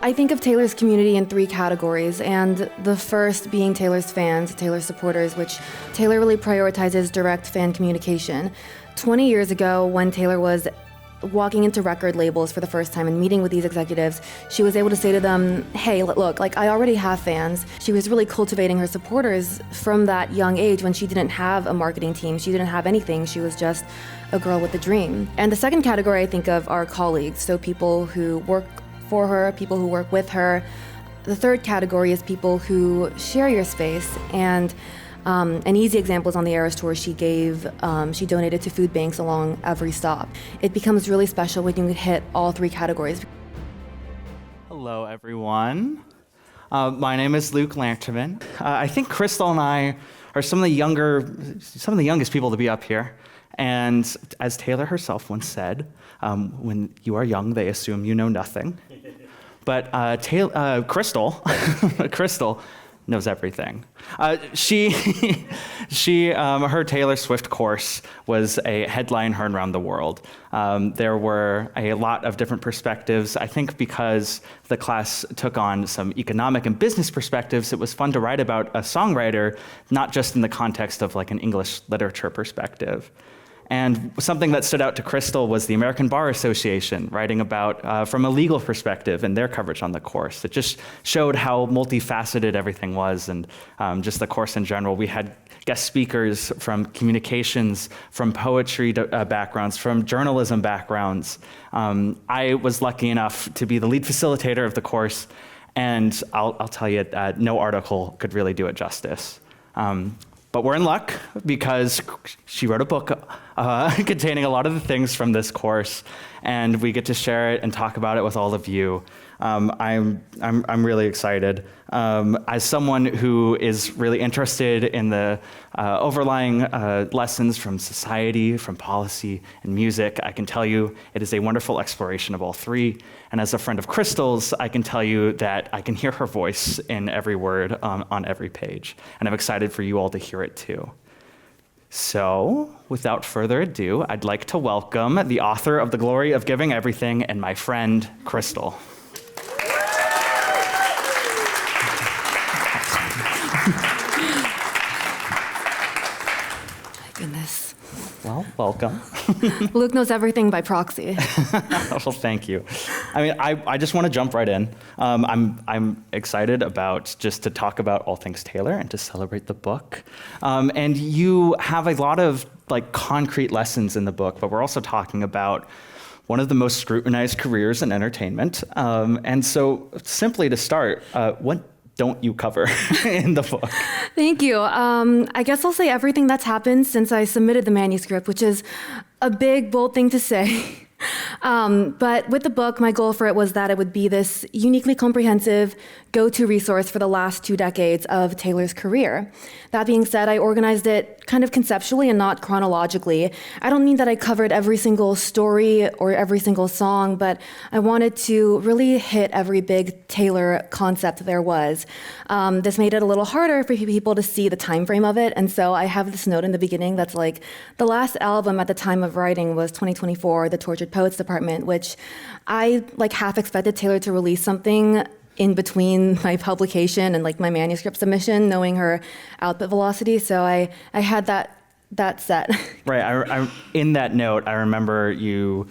I think of Taylor's community in three categories, and the first being Taylor's fans, Taylor's supporters, which Taylor really prioritizes direct fan communication. 20 years ago, when Taylor was walking into record labels for the first time and meeting with these executives, she was able to say to them, hey, look, I already have fans. She was really cultivating her supporters from that young age when she didn't have a marketing team. She didn't have anything. She was just a girl with a dream. And the second category I think of are colleagues, so people who work for her, people who work with her. The third category is people who share your space, and an easy example is on the Eras Tour she gave. She donated to food banks along every stop. It becomes really special when you hit all three categories. Hello, everyone. My name is Luke Lanterman. I think Crystal and I are some of the youngest people to be up here. And as Taylor herself once said, when you are young, they assume you know nothing. But Crystal knows everything. Her Taylor Swift course was a headline heard around the world. There were a lot of different perspectives. I think because the class took on some economic and business perspectives, it was fun to write about a songwriter, not just in the context of like an English literature perspective. And something that stood out to Crystal was the American Bar Association writing about, from a legal perspective and their coverage on the course. It just showed how multifaceted everything was, and just the course in general. We had guest speakers from communications, from poetry backgrounds, from journalism backgrounds. I was lucky enough to be the lead facilitator of the course, and I'll tell you, no article could really do it justice. But we're in luck because she wrote a book containing a lot of the things from this course, and we get to share it and talk about it with all of you. I'm really excited. As someone who is really interested in the overlying lessons from society, from policy, and music, I can tell you it is a wonderful exploration of all three. And as a friend of Crystal's, I can tell you that I can hear her voice in every word on every page. And I'm excited for you all to hear it too. So, without further ado, I'd like to welcome the author of The Glory of Giving Everything and my friend, Crystal. Goodness. Well, welcome. Luke knows everything by proxy. Well, thank you. I mean, I just want to jump right in. I'm excited about just to talk about all things Taylor and to celebrate the book. And you have a lot of like concrete lessons in the book, but we're also talking about one of the most scrutinized careers in entertainment. And so, simply to start, what don't you cover in the book? Thank you. I guess I'll say everything that's happened since I submitted the manuscript, which is a big, bold thing to say. But with the book, my goal for it was that it would be this uniquely comprehensive go-to resource for the last 2 decades of Taylor's career. That being said, I organized it kind of conceptually and not chronologically. I don't mean that I covered every single story or every single song, but I wanted to really hit every big Taylor concept there was. This made it a little harder for people to see the time frame of it, and so I have this note in the beginning that's like, the last album at the time of writing was 2024, The Tortured Poets Department, which I half expected Taylor to release something in between my publication and my manuscript submission, knowing her output velocity. So I had that set. Right. I in that note, I remember you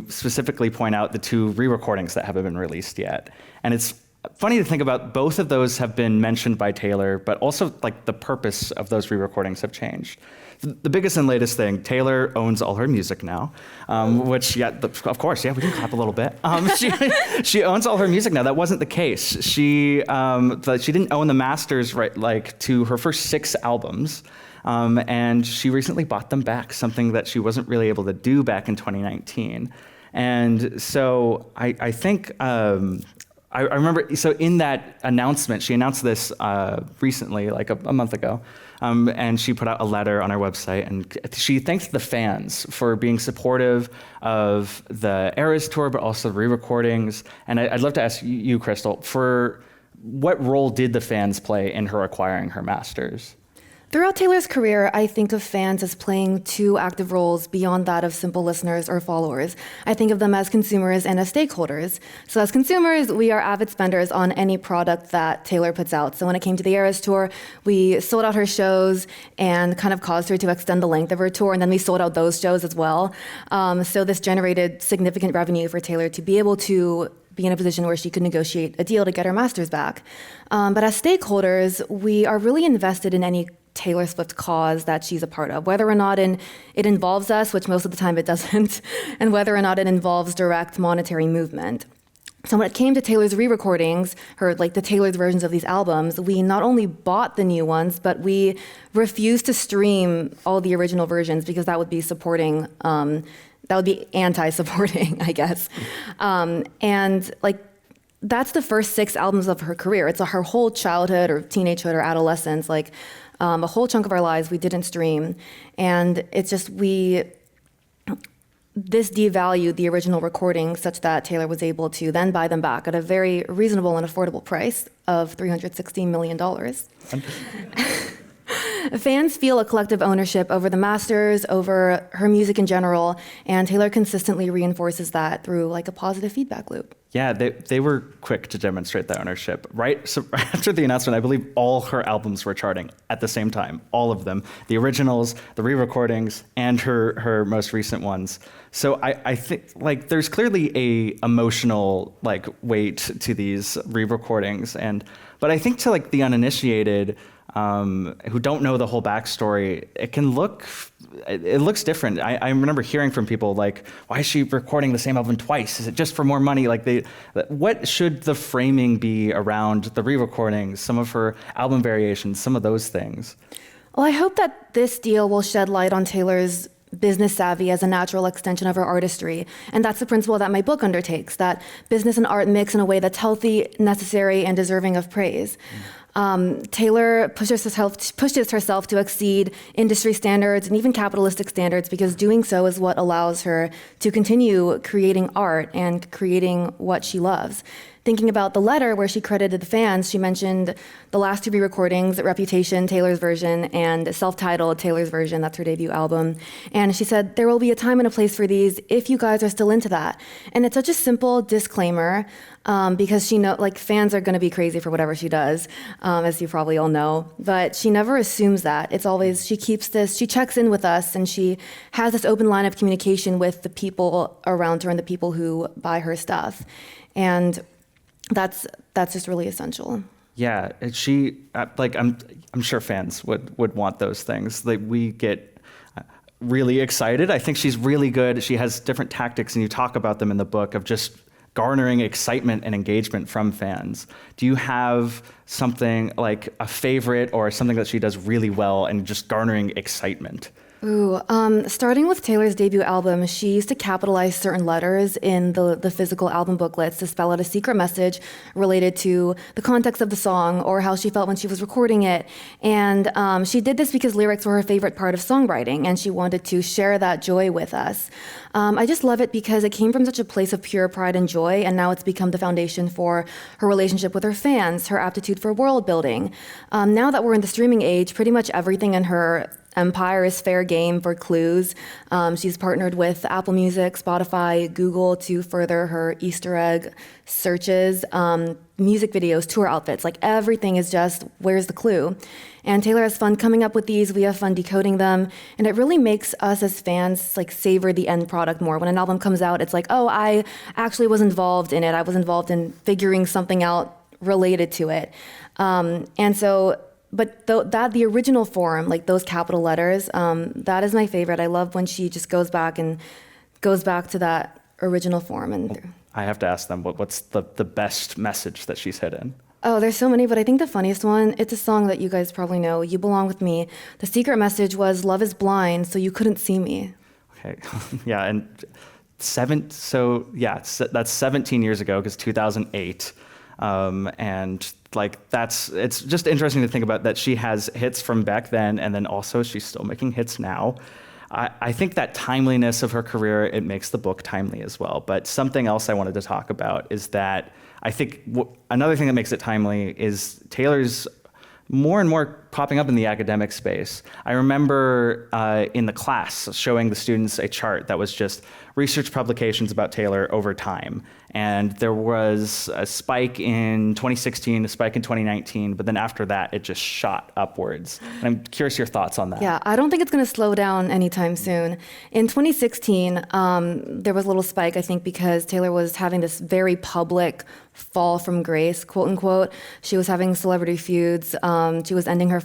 specifically point out the 2 re-recordings that haven't been released yet, and it's funny to think about. Both of those have been mentioned by Taylor, but also the purpose of those re-recordings have changed. The biggest and latest thing, Taylor owns all her music now, which, of course, we can clap a little bit. She owns all her music now. That wasn't the case. She didn't own the masters to her first 6 albums, and she recently bought them back, something that she wasn't really able to do back in 2019. And so I think, I remember, so in that announcement, she announced this recently, a month ago, and she put out a letter on her website, and she thanked the fans for being supportive of the Eras Tour, but also the re-recordings. And I'd love to ask you, Crystal, for what role did the fans play in her acquiring her masters? Throughout Taylor's career, I think of fans as playing two active roles beyond that of simple listeners or followers. I think of them as consumers and as stakeholders. So as consumers, we are avid spenders on any product that Taylor puts out. So when it came to the Eras Tour, we sold out her shows and kind of caused her to extend the length of her tour, and then we sold out those shows as well. So this generated significant revenue for Taylor to be able to be in a position where she could negotiate a deal to get her masters back. But as stakeholders, we are really invested in any Taylor Swift cause that she's a part of, whether or not it involves us, which most of the time it doesn't, and whether or not it involves direct monetary movement. So when it came to Taylor's re-recordings, the Taylor's versions of these albums, we not only bought the new ones, but we refused to stream all the original versions because that would be supporting, that would be anti-supporting, I guess. That's the first 6 albums of her career. It's her whole childhood or teenagehood or adolescence, a whole chunk of our lives we didn't stream. And it's just this devalued the original recordings such that Taylor was able to then buy them back at a very reasonable and affordable price of $316 million. Fans feel a collective ownership over the masters, over her music in general, and Taylor consistently reinforces that through a positive feedback loop. Yeah, they were quick to demonstrate that ownership. Right, so right after the announcement, I believe all her albums were charting at the same time, all of them. The originals, the re-recordings, and her most recent ones. So I think there's clearly a emotional weight to these re-recordings, but I think to the uninitiated who don't know the whole backstory, it looks different. I remember hearing from people why is she recording the same album twice? Is it just for more money? What should the framing be around the re-recordings, some of her album variations, some of those things? Well, I hope that this deal will shed light on Taylor's business savvy as a natural extension of her artistry. And that's the principle that my book undertakes, that business and art mix in a way that's healthy, necessary, and deserving of praise. Taylor pushes herself to exceed industry standards and even capitalistic standards because doing so is what allows her to continue creating art and creating what she loves. Thinking about the letter where she credited the fans, she mentioned the last 2 re-recordings, Reputation, Taylor's version, and Self-Titled, Taylor's version, that's her debut album. And she said, there will be a time and a place for these if you guys are still into that. And it's such a simple disclaimer because she fans are going to be crazy for whatever she does, as you probably all know. But she never assumes that. It's always, she checks in with us, and she has this open line of communication with the people around her and the people who buy her stuff. And that's just really essential. Yeah, I'm sure fans would want those things. We get really excited. I think she's really good. She has different tactics, and you talk about them in the book, of just garnering excitement and engagement from fans. Do you have something a favorite or something that she does really well and just garnering excitement? Starting with Taylor's debut album, she used to capitalize certain letters in the physical album booklets to spell out a secret message related to the context of the song or how she felt when she was recording it. And she did this because lyrics were her favorite part of songwriting, and she wanted to share that joy with us. I just love it because it came from such a place of pure pride and joy, and now it's become the foundation for her relationship with her fans, her aptitude for world building. Now that we're in the streaming age, pretty much everything in her empire is fair game for clues. She's partnered with Apple Music, Spotify, Google to further her Easter egg searches, music videos, tour outfits. Everything is just, where's the clue? And Taylor has fun coming up with these. We have fun decoding them. And it really makes us as fans savor the end product more. When an album comes out, it's oh, I actually was involved in it. I was involved in figuring something out related to it. But the original form, those capital letters, that is my favorite. I love when she just goes back to that original form. I have to ask them, what's the best message that she's hidden? Oh, there's so many, but I think the funniest one, it's a song that you guys probably know, You Belong With Me. The secret message was, love is blind, so you couldn't see me. Okay, yeah, and that's 17 years ago, because 2008. It's just interesting to think about that she has hits from back then, and then also she's still making hits now. I think that timeliness of her career, it makes the book timely as well. But something else I wanted to talk about is that I think another thing that makes it timely is Taylor's more and more popping up in the academic space. I remember in the class showing the students a chart that was just research publications about Taylor over time. And there was a spike in 2016, a spike in 2019, but then after that, it just shot upwards. And I'm curious your thoughts on that. Yeah, I don't think it's going to slow down anytime soon. In 2016, there was a little spike, I think, because Taylor was having this very public fall from grace, quote unquote. She was having celebrity feuds. She was ending her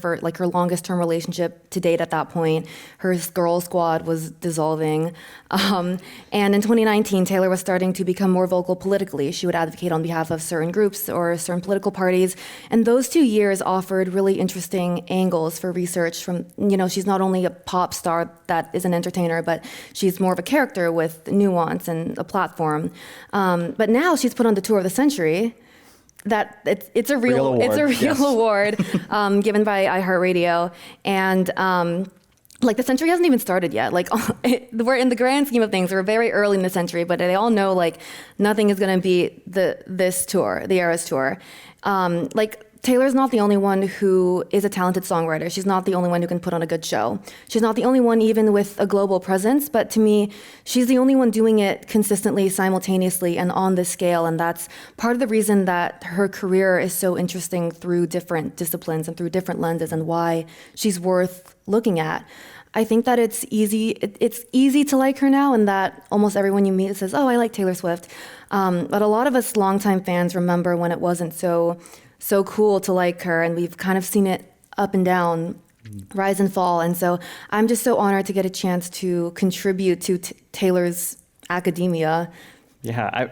longest term relationship to date at that point. Her girl squad was dissolving. And in 2019, Taylor was starting to become more vocal politically. She would advocate on behalf of certain groups or certain political parties. And those 2 years offered really interesting angles for research from, she's not only a pop star that is an entertainer, but she's more of a character with nuance and a platform. But now she's put on the tour of the century. That it's a real award. It's a real Yes. award given by iHeartRadio. And the century hasn't even started yet. We're in the grand scheme of things, we're very early in the century, but they all know nothing is going to beat this tour, the Eras Tour. Taylor's not the only one who is a talented songwriter. She's not the only one who can put on a good show. She's not the only one even with a global presence, but to me, she's the only one doing it consistently, simultaneously, and on this scale. And that's part of the reason that her career is so interesting through different disciplines and through different lenses, and why she's worth looking at. I think that it's easy to like her now, and that almost everyone you meet says, "Oh, I like Taylor Swift." But a lot of us longtime fans remember when it wasn't so cool to like her, and we've kind of seen it up and down, rise and fall. And so I'm just so honored to get a chance to contribute to Taylor's academia. Yeah,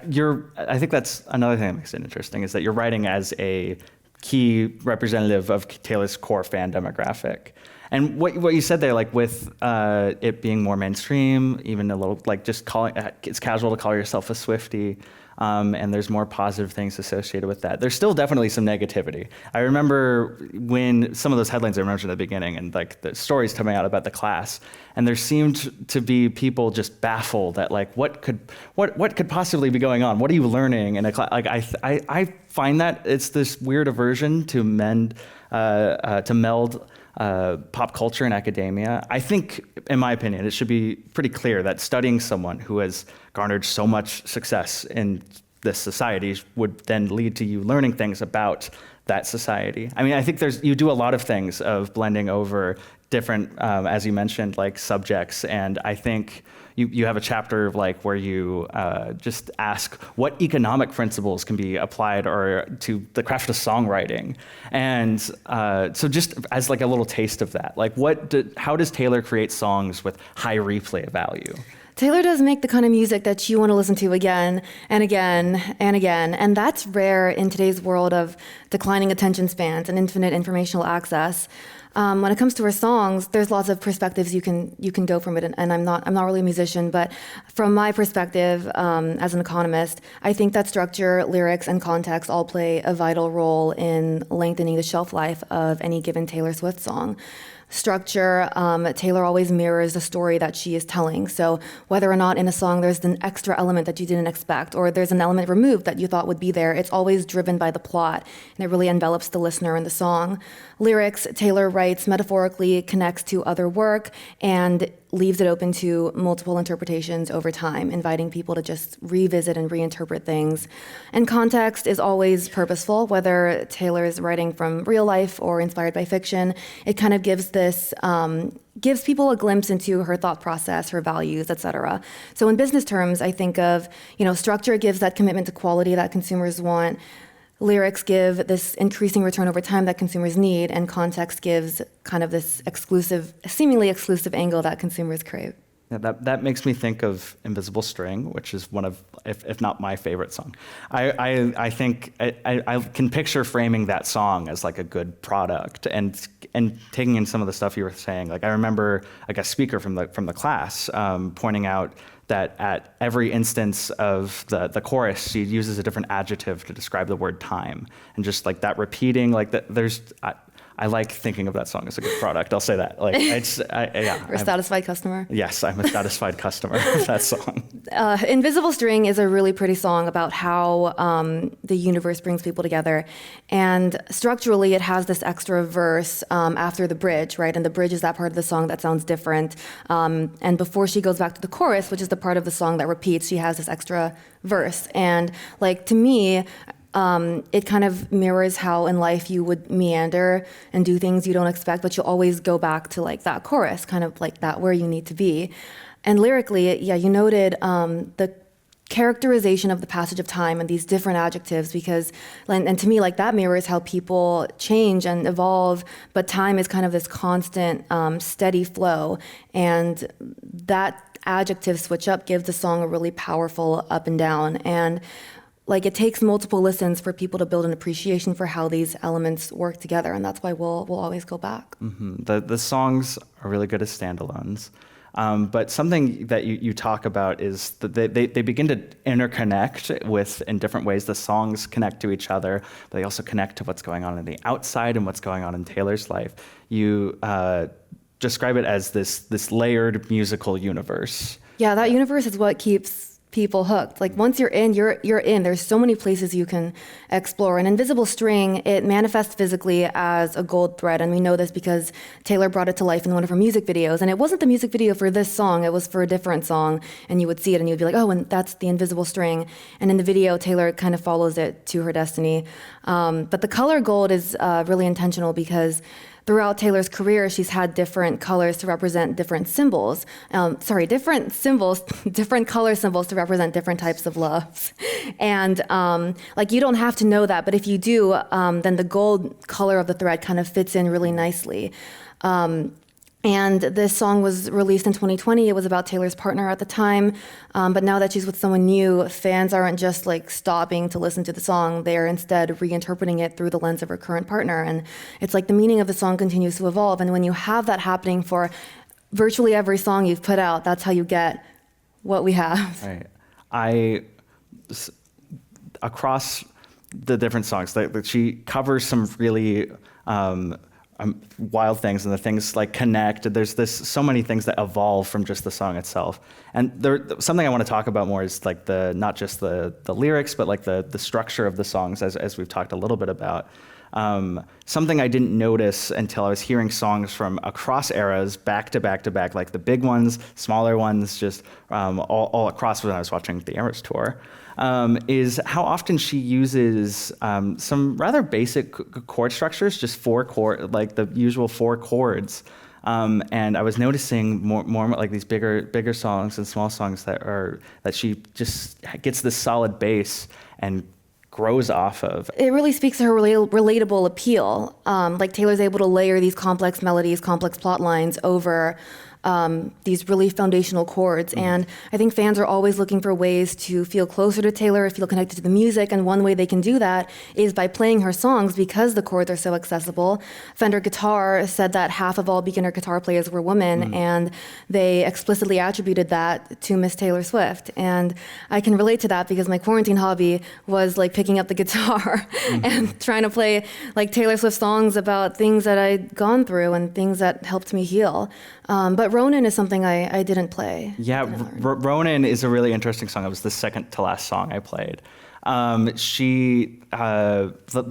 I think that's another thing that makes it interesting, is that you're writing as a key representative of Taylor's core fan demographic. And what you said there, with it being more mainstream, even a little, just calling, it's casual to call yourself a Swiftie, and there's more positive things associated with that. There's still definitely some negativity. I remember when some of those headlines I mentioned at the beginning, and the stories coming out about the class, and there seemed to be people just baffled at what could possibly be going on? What are you learning in a class? I find that it's this weird aversion to meld pop culture and academia. I think, in my opinion, it should be pretty clear that studying someone who has garnered so much success in this society would then lead to you learning things about that society. I mean, I think you do a lot of things of blending over different, as you mentioned, subjects, and I think you have a chapter of where you just ask what economic principles can be applied or to the craft of songwriting, and so just as a little taste of that, how does Taylor create songs with high replay value? Taylor does make the kind of music that you want to listen to again and again and again, and that's rare in today's world of declining attention spans and infinite informational access. When it comes to her songs, there's lots of perspectives you can go from it, and I'm not really a musician, but from my perspective as an economist, I think that structure, lyrics, and context all play a vital role in lengthening the shelf life of any given Taylor Swift song. Structure, Taylor always mirrors the story that she is telling. So whether or not in a song there's an extra element that you didn't expect, or there's an element removed that you thought would be there, it's always driven by the plot, and it really envelops the listener in the song. Lyrics, Taylor writes metaphorically, connects to other work, and leaves it open to multiple interpretations over time, inviting people to just revisit and reinterpret things. And context is always purposeful, whether Taylor is writing from real life or inspired by fiction. It kind of gives people a glimpse into her thought process, her values, etc. So in business terms, I think of, structure gives that commitment to quality that consumers want. Lyrics give this increasing return over time that consumers need, and context gives kind of this seemingly exclusive angle that consumers crave. Yeah, that makes me think of Invisible String, which is one of, if not my favorite song. I think I can picture framing that song as a good product, and taking in some of the stuff you were saying. I remember a speaker from the class pointing out that at every instance of the chorus, she uses a different adjective to describe the word time, and just that repeating, that I like thinking of that song as a good product. I'll say that. You're a satisfied customer. Yes, I'm a satisfied customer of that song. Invisible String is a really pretty song about how the universe brings people together. And structurally, it has this extra verse after the bridge, right? And the bridge is that part of the song that sounds different. And before she goes back to the chorus, which is the part of the song that repeats, she has this extra verse. And like, to me, it kind of mirrors how in life you would meander and do things you don't expect, but you'll always go back to like that chorus, kind of like that where you need to be. And lyrically, yeah, you noted the characterization of the passage of time and these different adjectives, because, and to me, like, that mirrors how people change and evolve, but time is kind of this constant, steady flow. And that adjective switch up gives the song a really powerful up and down. And like, it takes multiple listens for people to build an appreciation for how these elements work together, and that's why we'll always go back. Mm-hmm. The songs are really good as standalones. But something that you talk about is that they begin to interconnect with, in different ways, the songs connect to each other, but they also connect to what's going on in the outside and what's going on in Taylor's life. You describe it as this layered musical universe. Yeah, that universe is what keeps people hooked. Like, once you're in, you're in. There's so many places you can explore. And Invisible String, it manifests physically as a gold thread, and we know this because Taylor brought it to life in one of her music videos. And it wasn't the music video for this song, it was for a different song, and you would see it and you'd be like, oh, and that's the Invisible String. And in the video, Taylor kind of follows it to her destiny. But the color gold is really intentional because throughout Taylor's career, she's had different colors to represent different symbols. Different symbols, different color symbols to represent different types of loves. And like, you don't have to know that, but if you do, then the gold color of the thread kind of fits in really nicely. And this song was released in 2020. It was about Taylor's partner at the time. But now that she's with someone new, fans aren't just like stopping to listen to the song. They're instead reinterpreting it through the lens of her current partner. And it's like the meaning of the song continues to evolve. And when you have that happening for virtually every song you've put out, that's how you get what we have. Right. Across the different songs, that she covers some really wild things, and the things like connect. There's so many things that evolve from just the song itself. And something I want to talk about more is like not just the lyrics, but like the structure of the songs, as we've talked a little bit about. Something I didn't notice until I was hearing songs from across eras, back to back to back, like the big ones, smaller ones, just all across when I was watching the Eras tour. Is how often she uses some rather basic chord structures, just like the usual 4 chords. And I was noticing more like these bigger songs and small songs that she just gets this solid bass and grows off of. It really speaks to her relatable appeal. Like, Taylor's able to layer these complex melodies, complex plot lines over these really foundational chords. And I think fans are always looking for ways to feel closer to Taylor, feel connected to the music, and one way they can do that is by playing her songs because the chords are so accessible. Fender Guitar said that half of all beginner guitar players were women, and they explicitly attributed that to Miss Taylor Swift. And I can relate to that because my quarantine hobby was like picking up the guitar and trying to play like Taylor Swift songs about things that I'd gone through and things that helped me heal. But Ronan is something I didn't play. Yeah, Ronan is a really interesting song. It was the second to last song I played. The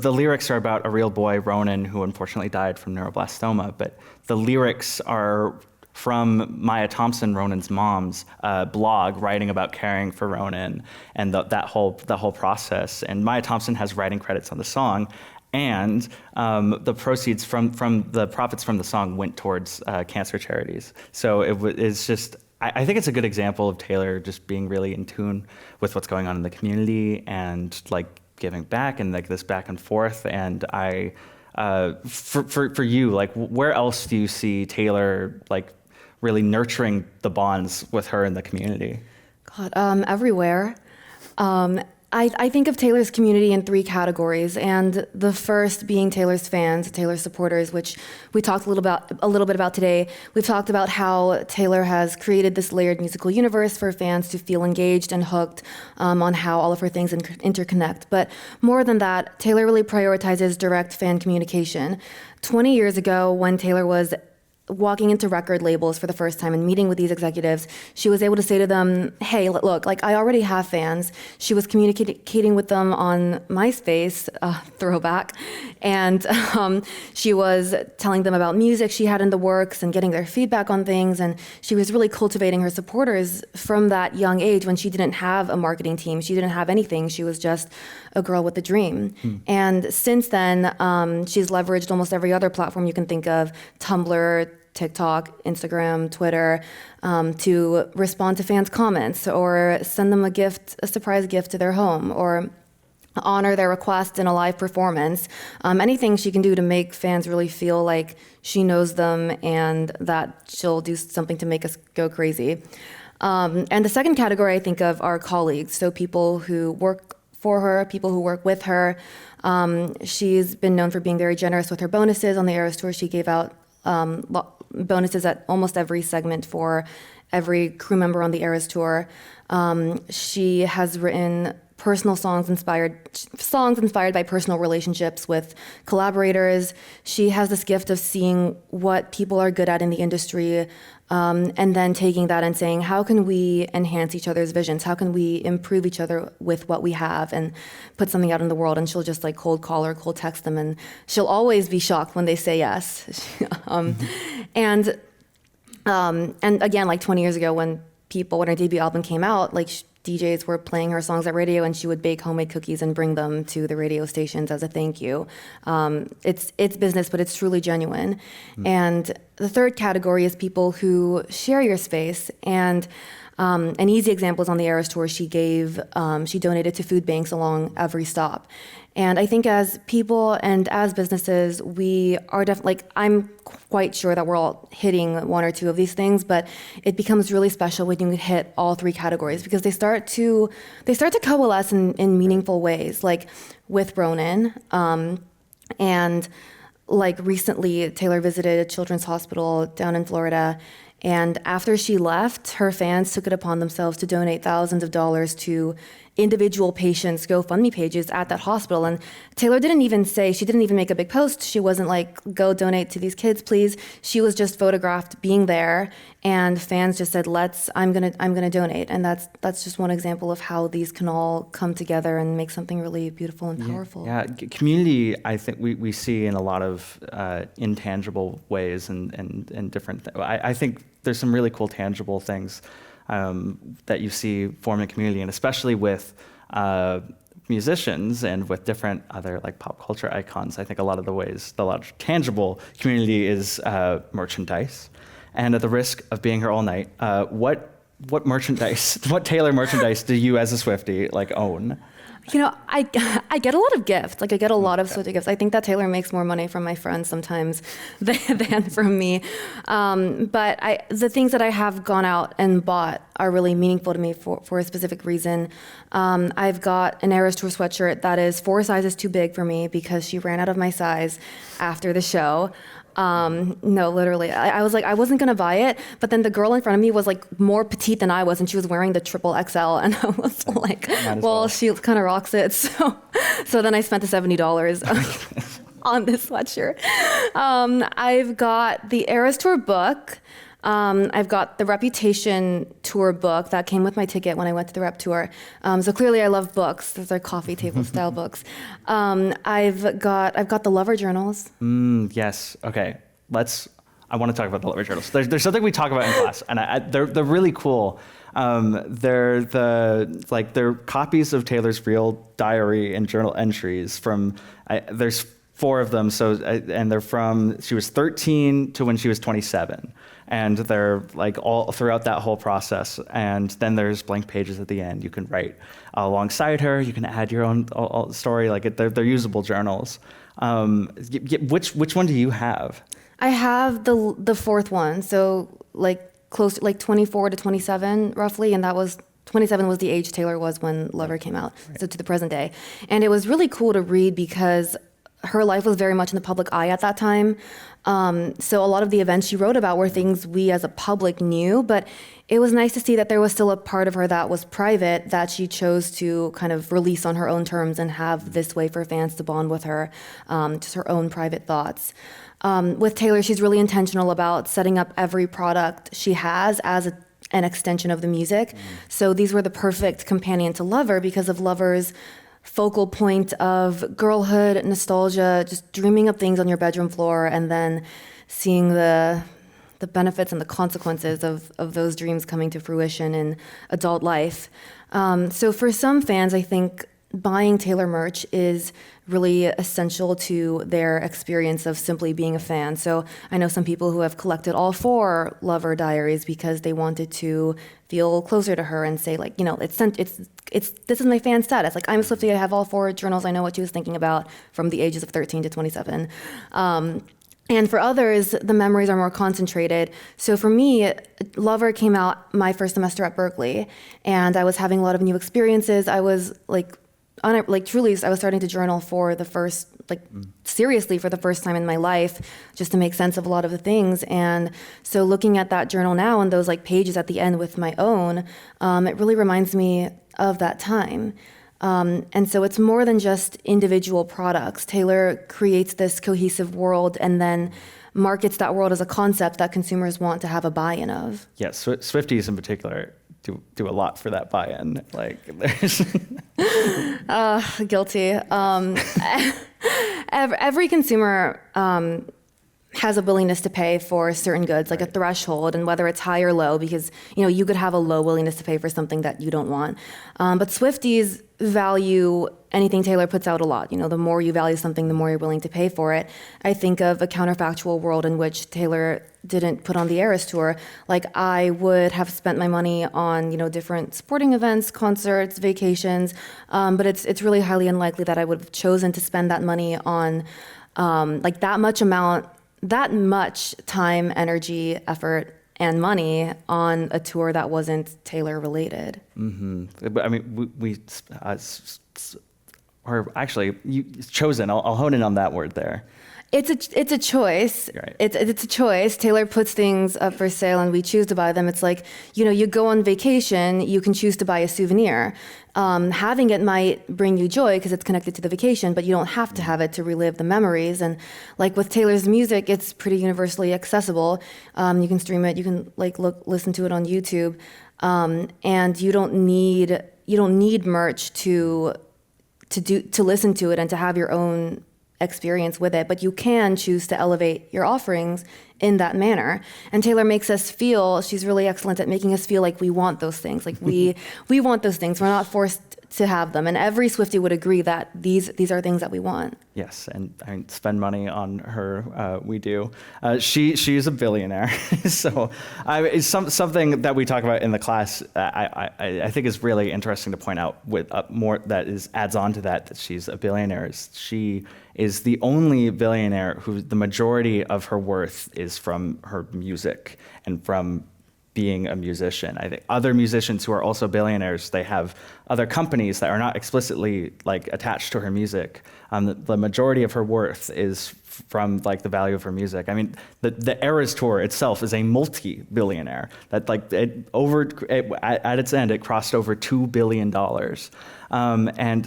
lyrics are about a real boy, Ronan, who unfortunately died from neuroblastoma, but the lyrics are from Maya Thompson, Ronan's mom's blog, writing about caring for Ronan and that whole process. And Maya Thompson has writing credits on the song. And the proceeds from the profits from the song went towards cancer charities. So it's just, I think it's a good example of Taylor just being really in tune with what's going on in the community and like giving back and like this back and forth. And for you, like, where else do you see Taylor like really nurturing the bonds with her in the community? God, everywhere. I think of Taylor's community in 3 categories, and the first being Taylor's fans, Taylor's supporters, which we talked a little bit about today. We've talked about how Taylor has created this layered musical universe for fans to feel engaged and hooked on how all of her things interconnect. But more than that, Taylor really prioritizes direct fan communication. 20 years ago, when Taylor was walking into record labels for the first time and meeting with these executives, she was able to say to them, hey, look, like I already have fans. She was communicating with them on MySpace, throwback, and she was telling them about music she had in the works and getting their feedback on things, and she was really cultivating her supporters from that young age when she didn't have a marketing team. She didn't have anything. She was just a girl with a dream. And since then, she's leveraged almost every other platform you can think of, Tumblr, TikTok, Instagram, Twitter, to respond to fans' comments or send them a surprise gift to their home, or honor their request in a live performance. Anything she can do to make fans really feel like she knows them and that she'll do something to make us go crazy. And the second category I think of are colleagues, so people who work for her, people who work with her. She's been known for being very generous with her bonuses. On the Eras Tour, she gave out bonuses at almost every segment for every crew member on the Eras Tour. She has written personal songs inspired by personal relationships with collaborators. She has this gift of seeing what people are good at in the industry, and then taking that and saying, how can we enhance each other's visions? How can we improve each other with what we have and put something out in the world? And she'll just like cold call or cold text them, and she'll always be shocked when they say yes. And again, like 20 years ago when her debut album came out, like DJs were playing her songs at radio, and she would bake homemade cookies and bring them to the radio stations as a thank you. It's business, but it's truly genuine. And the third category is people who share your space. And an easy example is on the Eras Tour. She donated to food banks along every stop. And I think as people and as businesses, we are definitely, like, I'm quite sure that we're all hitting one or two of these things, but it becomes really special when you hit all three categories, because they start to coalesce in meaningful ways, like with Ronan. And like recently, Taylor visited a children's hospital down in Florida. And after she left, her fans took it upon themselves to donate thousands of dollars to individual patients' GoFundMe pages at that hospital. And Taylor she didn't even make a big post. She wasn't like, go donate to these kids, please. She was just photographed being there, and fans just said, I'm gonna donate. And that's just one example of how these can all come together and make something really beautiful and powerful. Yeah, community, I think we see in a lot of intangible ways and different I think there's some really cool tangible things that you see form in community, and especially with musicians and with different other like pop culture icons. I think a lot of tangible community is merchandise. And at the risk of being here all night, what merchandise, what Taylor merchandise do you as a Swiftie like own? You know, I get a lot of gifts. Like, I get a lot of Swiftie gifts. I think that Taylor makes more money from my friends sometimes than from me. But the things that I have gone out and bought are really meaningful to me for a specific reason. I've got an Eras Tour sweatshirt that is 4 sizes too big for me because she ran out of my size after the show. No, literally. I was like, I wasn't gonna buy it, but then the girl in front of me was like more petite than I was, and she was wearing the triple XL, and I was like, well, she kind of rocks it. So then I spent the $70 on this sweatshirt. I've got the Eras Tour book. I've got the Reputation tour book that came with my ticket when I went to the Rep tour. So clearly I love books. Those are coffee table style books. I've got the Lover journals. Yes. Okay. I want to talk about the Lover journals. There's something we talk about in class, and they're really cool. They're copies of Taylor's real diary and journal entries from. There's 4 of them. And they're from she was 13 to when she was 27. And they're like all throughout that whole process. And then there's blank pages at the end. You can write alongside her. You can add your own story. Like they're usable journals. Which one do you have? I have the 4th one. So like close to like 24 to 27 roughly, and that was 27 was the age Taylor was when Lover came out. Right. So to the present day, and it was really cool to read because her life was very much in the public eye at that time. So a lot of the events she wrote about were things we as a public knew, but it was nice to see that there was still a part of her that was private that she chose to kind of release on her own terms and have this way for fans to bond with her, just her own private thoughts. With Taylor, she's really intentional about setting up every product she has as an extension of the music. So these were the perfect companion to Lover because of Lover's focal point of girlhood, nostalgia, just dreaming up things on your bedroom floor and then seeing the benefits and the consequences of those dreams coming to fruition in adult life. So for some fans, I think buying Taylor merch is really essential to their experience of simply being a fan. So I know some people who have collected all 4 Lover diaries because they wanted to feel closer to her and say, like, you know, it's this is my fan status. Like, I'm a Swiftie, I have all 4 journals. I know what she was thinking about from the ages of 13 to 27. And for others, the memories are more concentrated. So for me, Lover came out my first semester at Berkeley, and I was having a lot of new experiences. I was truly, I was starting to journal for the first, seriously for the first time in my life, just to make sense of a lot of the things. And so looking at that journal now and those pages at the end with my own, it really reminds me of that time. And so it's more than just individual products. Taylor creates this cohesive world and then markets that world as a concept that consumers want to have a buy-in of. Yes, Swifties in particular do a lot for that buy-in. There's Guilty. Every consumer has a willingness to pay for certain goods, like a threshold, and whether it's high or low, because you could have a low willingness to pay for something that you don't want. But Swifties value anything Taylor puts out a lot. The more you value something, the more you're willing to pay for it. I think of a counterfactual world in which Taylor didn't put on the Eras Tour. I would have spent my money on different sporting events, concerts, vacations, but it's really highly unlikely that I would have chosen to spend that money on that much time, energy, effort, and money on a tour that wasn't Taylor related. Mm-hmm. I mean, or actually, chosen. I'll hone in on that word there. It's a choice. Right. It's a choice. Taylor puts things up for sale and we choose to buy them. It's like, you go on vacation, you can choose to buy a souvenir. Having it might bring you joy because it's connected to the vacation, but you don't have to have it to relive the memories. And with Taylor's music, it's pretty universally accessible. You can stream it, you can listen to it on YouTube. And you don't need merch to listen to it and to have your own experience with it, but you can choose to elevate your offerings in that manner. And Taylor makes us feel, she's really excellent at making us feel like we want those things. We want those things. We're not forced to have them. And every Swiftie would agree that these are things that we want. Yes, and I spend money on her. We do. She's a billionaire. So it's something that we talk about in the class. I think is really interesting to point out with more that adds on to that she's a billionaire. She is the only billionaire who the majority of her worth is from her music and from being a musician. I think other musicians who are also billionaires, they have other companies that are not explicitly attached to her music. The majority of her worth is from the value of her music. I mean, the Eras Tour itself is a multi-billionaire. That at its end, it crossed over $2 billion. And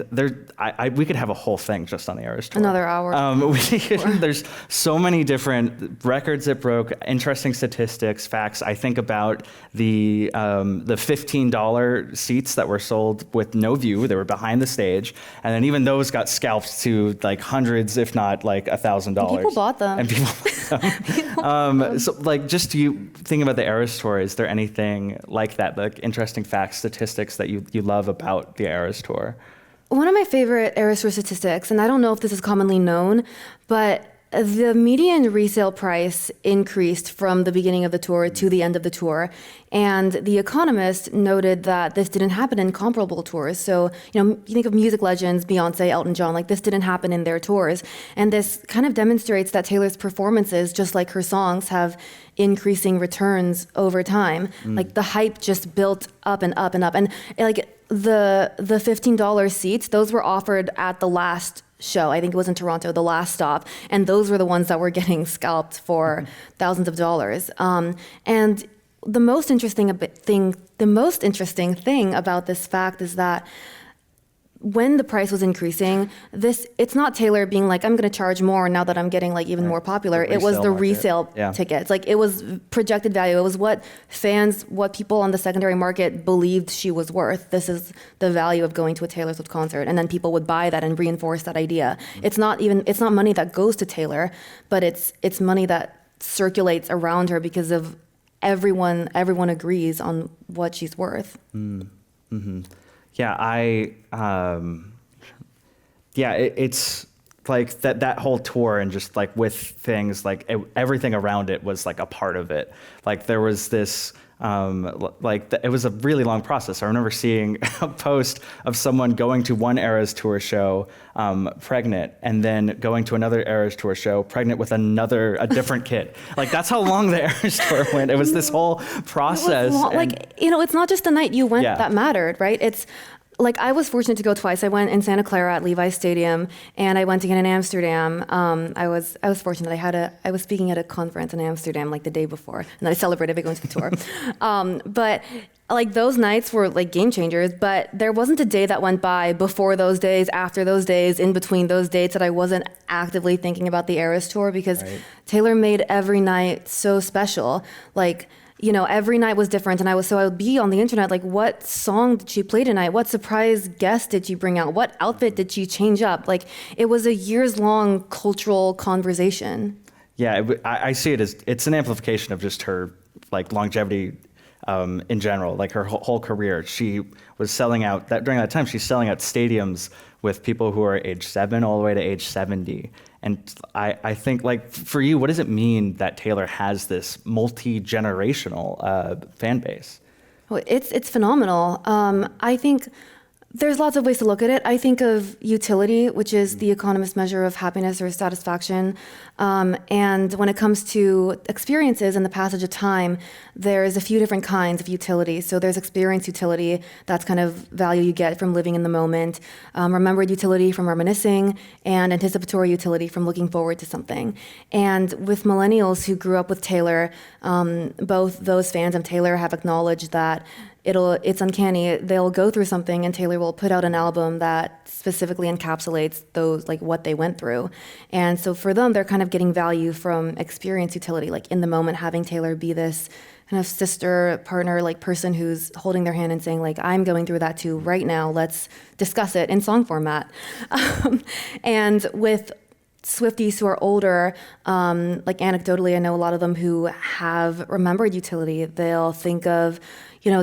we could have a whole thing just on the Eras Tour. Another hour. There's so many different records it broke, interesting statistics, facts. I think about the $15 seats that were sold with no view. They were behind the stage, and then even those got scalped to hundreds, if not $1,000. People bought them. And people bought them. So just you thinking about the Eras Tour, is there anything like that, interesting facts, statistics that you love about the Eras Tour? One of my favorite Eras Tour statistics, and I don't know if this is commonly known, but the median resale price increased from the beginning of the tour to the end of the tour. And The Economist noted that this didn't happen in comparable tours. So, you think of music legends, Beyonce, Elton John, this didn't happen in their tours. And this kind of demonstrates that Taylor's performances, just like her songs, have increasing returns over time. The hype just built up and up and up. And the $15 seats, those were offered at the last show. I think it was in Toronto, the last stop, and those were the ones that were getting scalped for thousands of dollars. And the most interesting thing about this fact is that when the price was increasing, it's not Taylor being like, I'm going to charge more now that I'm getting like even more popular. It was the resale tickets. Like it was projected value. It was what people on the secondary market believed she was worth. This is the value of going to a Taylor Swift concert. And then people would buy that and reinforce that idea. It's not money that goes to Taylor, but it's money that circulates around her because of everyone agrees on what she's worth. Mm-hmm. Yeah, it's like that whole tour, and just like with things like everything around it was like a part of it. Like there was this, it was a really long process. I remember seeing a post of someone going to one Eras Tour show pregnant, and then going to another Eras Tour show pregnant with a different kid. Like that's how long the Eras Tour went. It was this whole process. It's not just the night you went that mattered, right? It's like I was fortunate to go twice. I went in Santa Clara at Levi's Stadium, and I went again in Amsterdam. I was fortunate. I was speaking at a conference in Amsterdam like the day before, and then I celebrated by going to the tour. But like those nights were like game changers. But there wasn't a day that went by before those days, after those days, in between those dates that I wasn't actively thinking about the Eras Tour, because Taylor made every night so special. Like, every night was different, and I would be on the internet like, what song did she play tonight? What surprise guest did she bring out? What outfit did she change up? Like, it was a years-long cultural conversation. Yeah, I see it as it's an amplification of just her like longevity in general, like her whole career. She was selling out during that time. She's selling out stadiums with people who are age 7 all the way to age 70. And I think, like, for you, what does it mean that Taylor has this multi-generational fan base? Well, it's phenomenal. I think there's lots of ways to look at it. I think of utility, which is the economist measure of happiness or satisfaction. And when it comes to experiences and the passage of time, there's a few different kinds of utility. So there's experience utility, that's kind of value you get from living in the moment. Remembered utility from reminiscing, and anticipatory utility from looking forward to something. And with millennials who grew up with Taylor, both those fans of Taylor have acknowledged that it's uncanny. They'll go through something and Taylor will put out an album that specifically encapsulates those, like what they went through. And so for them, they're kind of getting value from experience utility, like in the moment, having Taylor be this kind of sister, partner, like person who's holding their hand and saying like, I'm going through that too right now. Let's discuss it in song format. And with Swifties who are older, like anecdotally, I know a lot of them who have remembered utility. They'll think of,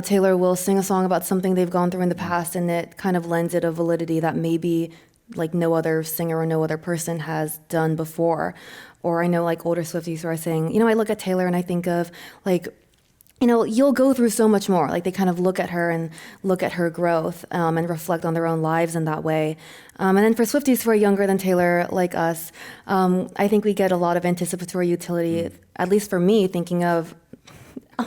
Taylor will sing a song about something they've gone through in the past, and it kind of lends it a validity that maybe like no other singer or no other person has done before. Or I know like older Swifties who are saying, I look at Taylor and I think of like, you'll go through so much more. Like they kind of look at her and look at her growth and reflect on their own lives in that way. And then for Swifties who are younger than Taylor, like us, I think we get a lot of anticipatory utility, at least for me, thinking of,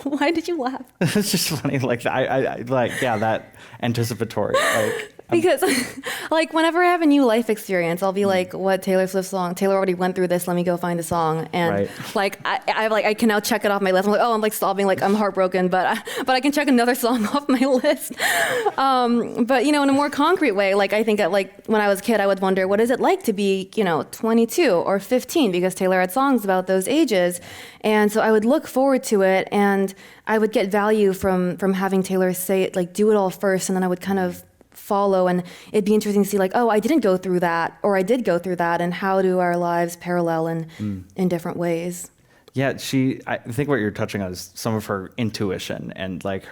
why did you laugh? It's just funny, like that anticipatory, like. Because like whenever I have a new life experience, I'll be like, what Taylor Swift song? Taylor already went through this, let me go find a song. And like I can now check it off my list. I'm like, I'm like sobbing, like I'm heartbroken, but I can check another song off my list. But in a more concrete way, like I think like when I was a kid, I would wonder, what is it like to be, 22 or 15? Because Taylor had songs about those ages. And so I would look forward to it, and I would get value from having Taylor say it, like do it all first, and then I would kind of follow, and it'd be interesting to see like, I didn't go through that, or I did go through that, and how do our lives parallel in different ways? Yeah, I think what you're touching on is some of her intuition, and like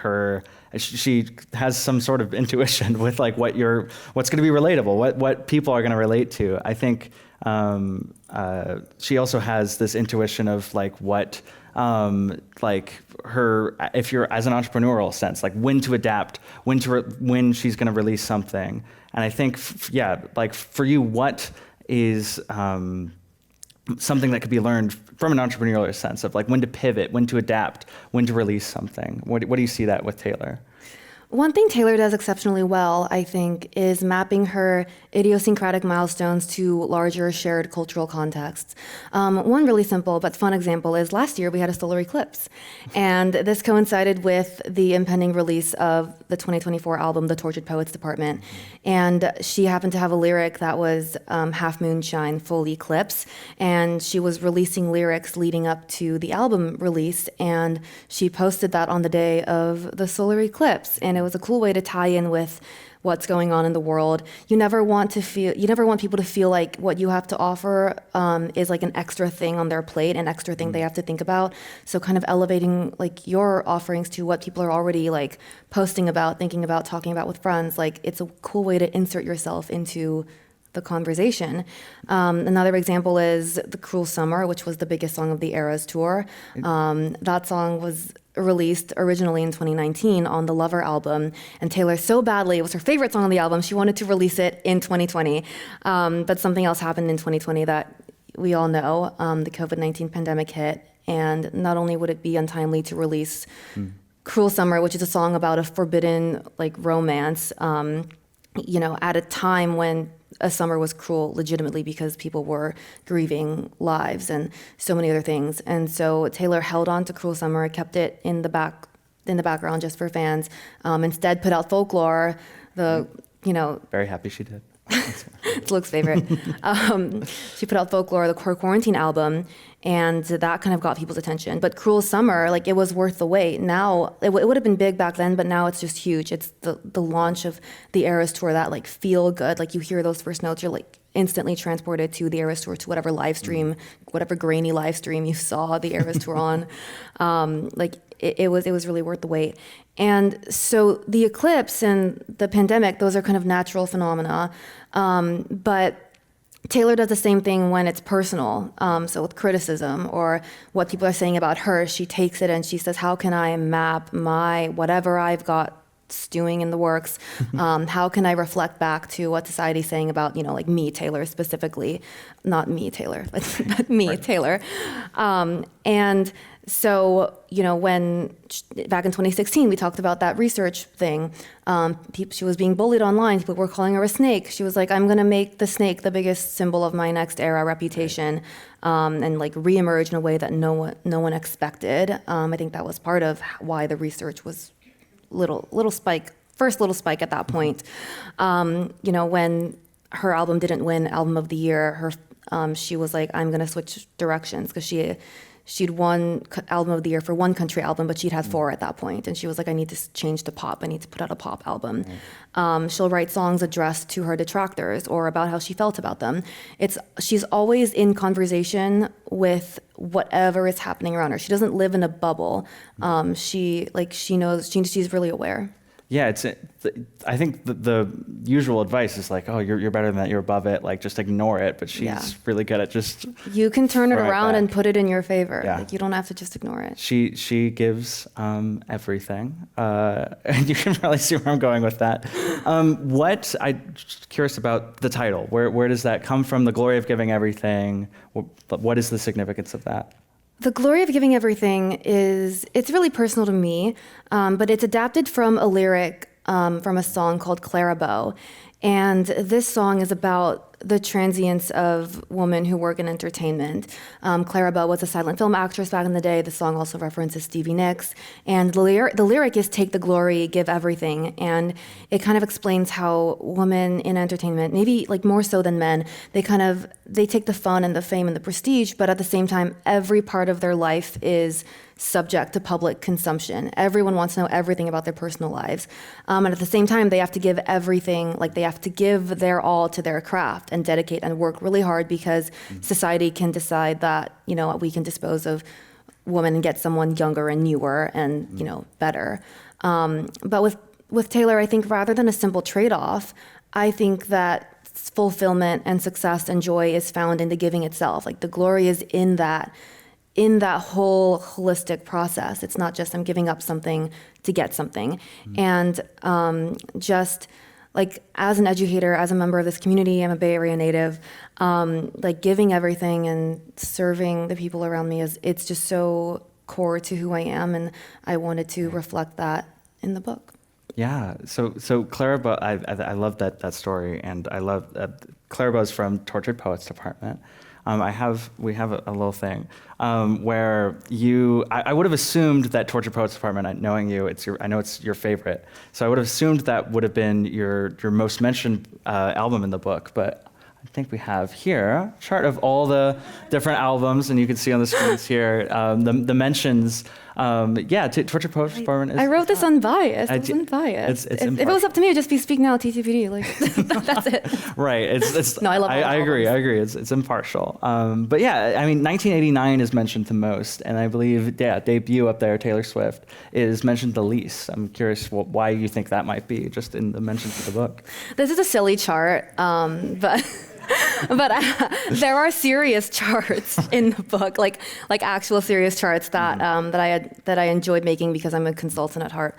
she has some sort of intuition with like what's going to be relatable, what people are going to relate to. I think she also has this intuition of like what if you're as an entrepreneurial sense, like when to adapt, when she's going to release something. And I think, like for you, what is something that could be learned from an entrepreneurial sense of like when to pivot, when to adapt, when to release something? What do you see that with Taylor? One thing Taylor does exceptionally well, I think, is mapping her idiosyncratic milestones to larger shared cultural contexts. One really simple but fun example is last year we had a solar eclipse. And this coincided with the impending release of the 2024 album, The Tortured Poets Department. And she happened to have a lyric that was half moonshine, full eclipse. And she was releasing lyrics leading up to the album release. And she posted that on the day of the solar eclipse. And it was a cool way to tie in with what's going on in the world. You never want people to feel like what you have to offer is like an extra thing on their plate, an extra thing they have to think about. So kind of elevating like your offerings to what people are already like posting about, thinking about, talking about with friends. Like it's a cool way to insert yourself into the conversation. Another example is The Cruel Summer, which was the biggest song of the Eras tour. That song was released originally in 2019 on the Lover album, and Taylor so badly, it was her favorite song on the album, she wanted to release it in 2020. But something else happened in 2020 that we all know. The COVID-19 pandemic hit, and not only would it be untimely to release Cruel Summer, which is a song about a forbidden like romance, at a time when a summer was cruel legitimately because people were grieving lives and so many other things. And so Taylor held on to Cruel Summer, kept it in the background just for fans, instead put out Folklore, Very happy she did. It's Luke's favorite. She put out Folklore, her quarantine album, and that kind of got people's attention. But Cruel Summer, like it was worth the wait. Now, it would have been big back then, but now it's just huge. It's the launch of the Eras Tour that like feel good. Like you hear those first notes, you're like instantly transported to the Eras Tour, to whatever live stream, whatever grainy live stream you saw the Eras Tour on. It was really worth the wait. And so the eclipse and the pandemic, those are kind of natural phenomena. But Taylor does the same thing when it's personal. So with criticism or what people are saying about her, she takes it and she says, how can I map my whatever I've got stewing in the works? How can I reflect back to what society's saying about, like me, Taylor, specifically, not me, Taylor, but me, right. Taylor. And so, when back in 2016, we talked about that research thing. She was being bullied online. People were calling her a snake. She was like, I'm going to make the snake the biggest symbol of my next era reputation, and like reemerge in a way that no one expected. I think that was part of why the research was first little spike at that point. When her album didn't win Album of the Year, she was like, I'm going to switch directions, because she'd won Album of the Year for one country album, but she'd had 4 at that point. And she was like, I need to change to pop. I need to put out a pop album. She'll write songs addressed to her detractors or about how she felt about them. She's always in conversation with whatever is happening around her. She doesn't live in a bubble. She knows, she's really aware. Yeah, I think the usual advice is like, oh, you're better than that, you're above it, like just ignore it. But she's really good at just. You can turn it around and put it in your favor. Yeah. Like you don't have to just ignore it. She gives everything, and you can probably see where I'm going with that. I'm just curious about the title. Where does that come from? The glory of giving everything. What is the significance of that? The glory of giving everything it's really personal to me, but it's adapted from a lyric from a song called Clara Bow. And this song is about the transience of women who work in entertainment. Clara Bow was a silent film actress back in the day. The song also references Stevie Nicks. And the lyric is take the glory, give everything. And it kind of explains how women in entertainment, maybe like more so than men, they take the fun and the fame and the prestige, but at the same time, every part of their life is subject to public consumption. Everyone wants to know everything about their personal lives. And at the same time, they have to give everything, like they have to give their all to their craft and dedicate and work really hard, because society can decide that, we can dispose of women and get someone younger and newer and, better. But with Taylor, I think rather than a simple trade-off, I think that fulfillment and success and joy is found in the giving itself. Like the glory is in that whole holistic process. It's not just I'm giving up something to get something. And just like as an educator, as a member of this community, I'm a Bay Area native, like giving everything and serving the people around me it's just so core to who I am, and I wanted to reflect that in the book. Yeah. So Clara Bow, I love that story, and I love Clara Bow's from Tortured Poets Department. We have a little thing where I would have assumed that Tortured Poets Department, knowing you, I know it's your favorite. So I would have assumed that would have been your most mentioned album in the book, but I think we have here a chart of all the different albums, and you can see on the screens here the mentions. Tortured Poets Department is... I wrote this unbiased. It's unbiased. It's if it was up to me, it'd just be speaking out TTPD. Like, that's it. Right. It's No, I love all I agree. albums. I agree. It's impartial. But yeah, I mean, 1989 is mentioned the most, and I believe, debut up there, Taylor Swift, is mentioned the least. I'm curious why you think that might be, just in the mentions of the book. This is a silly chart, but there are serious charts in the book, like actual serious charts that that I enjoyed making because I'm a consultant at heart.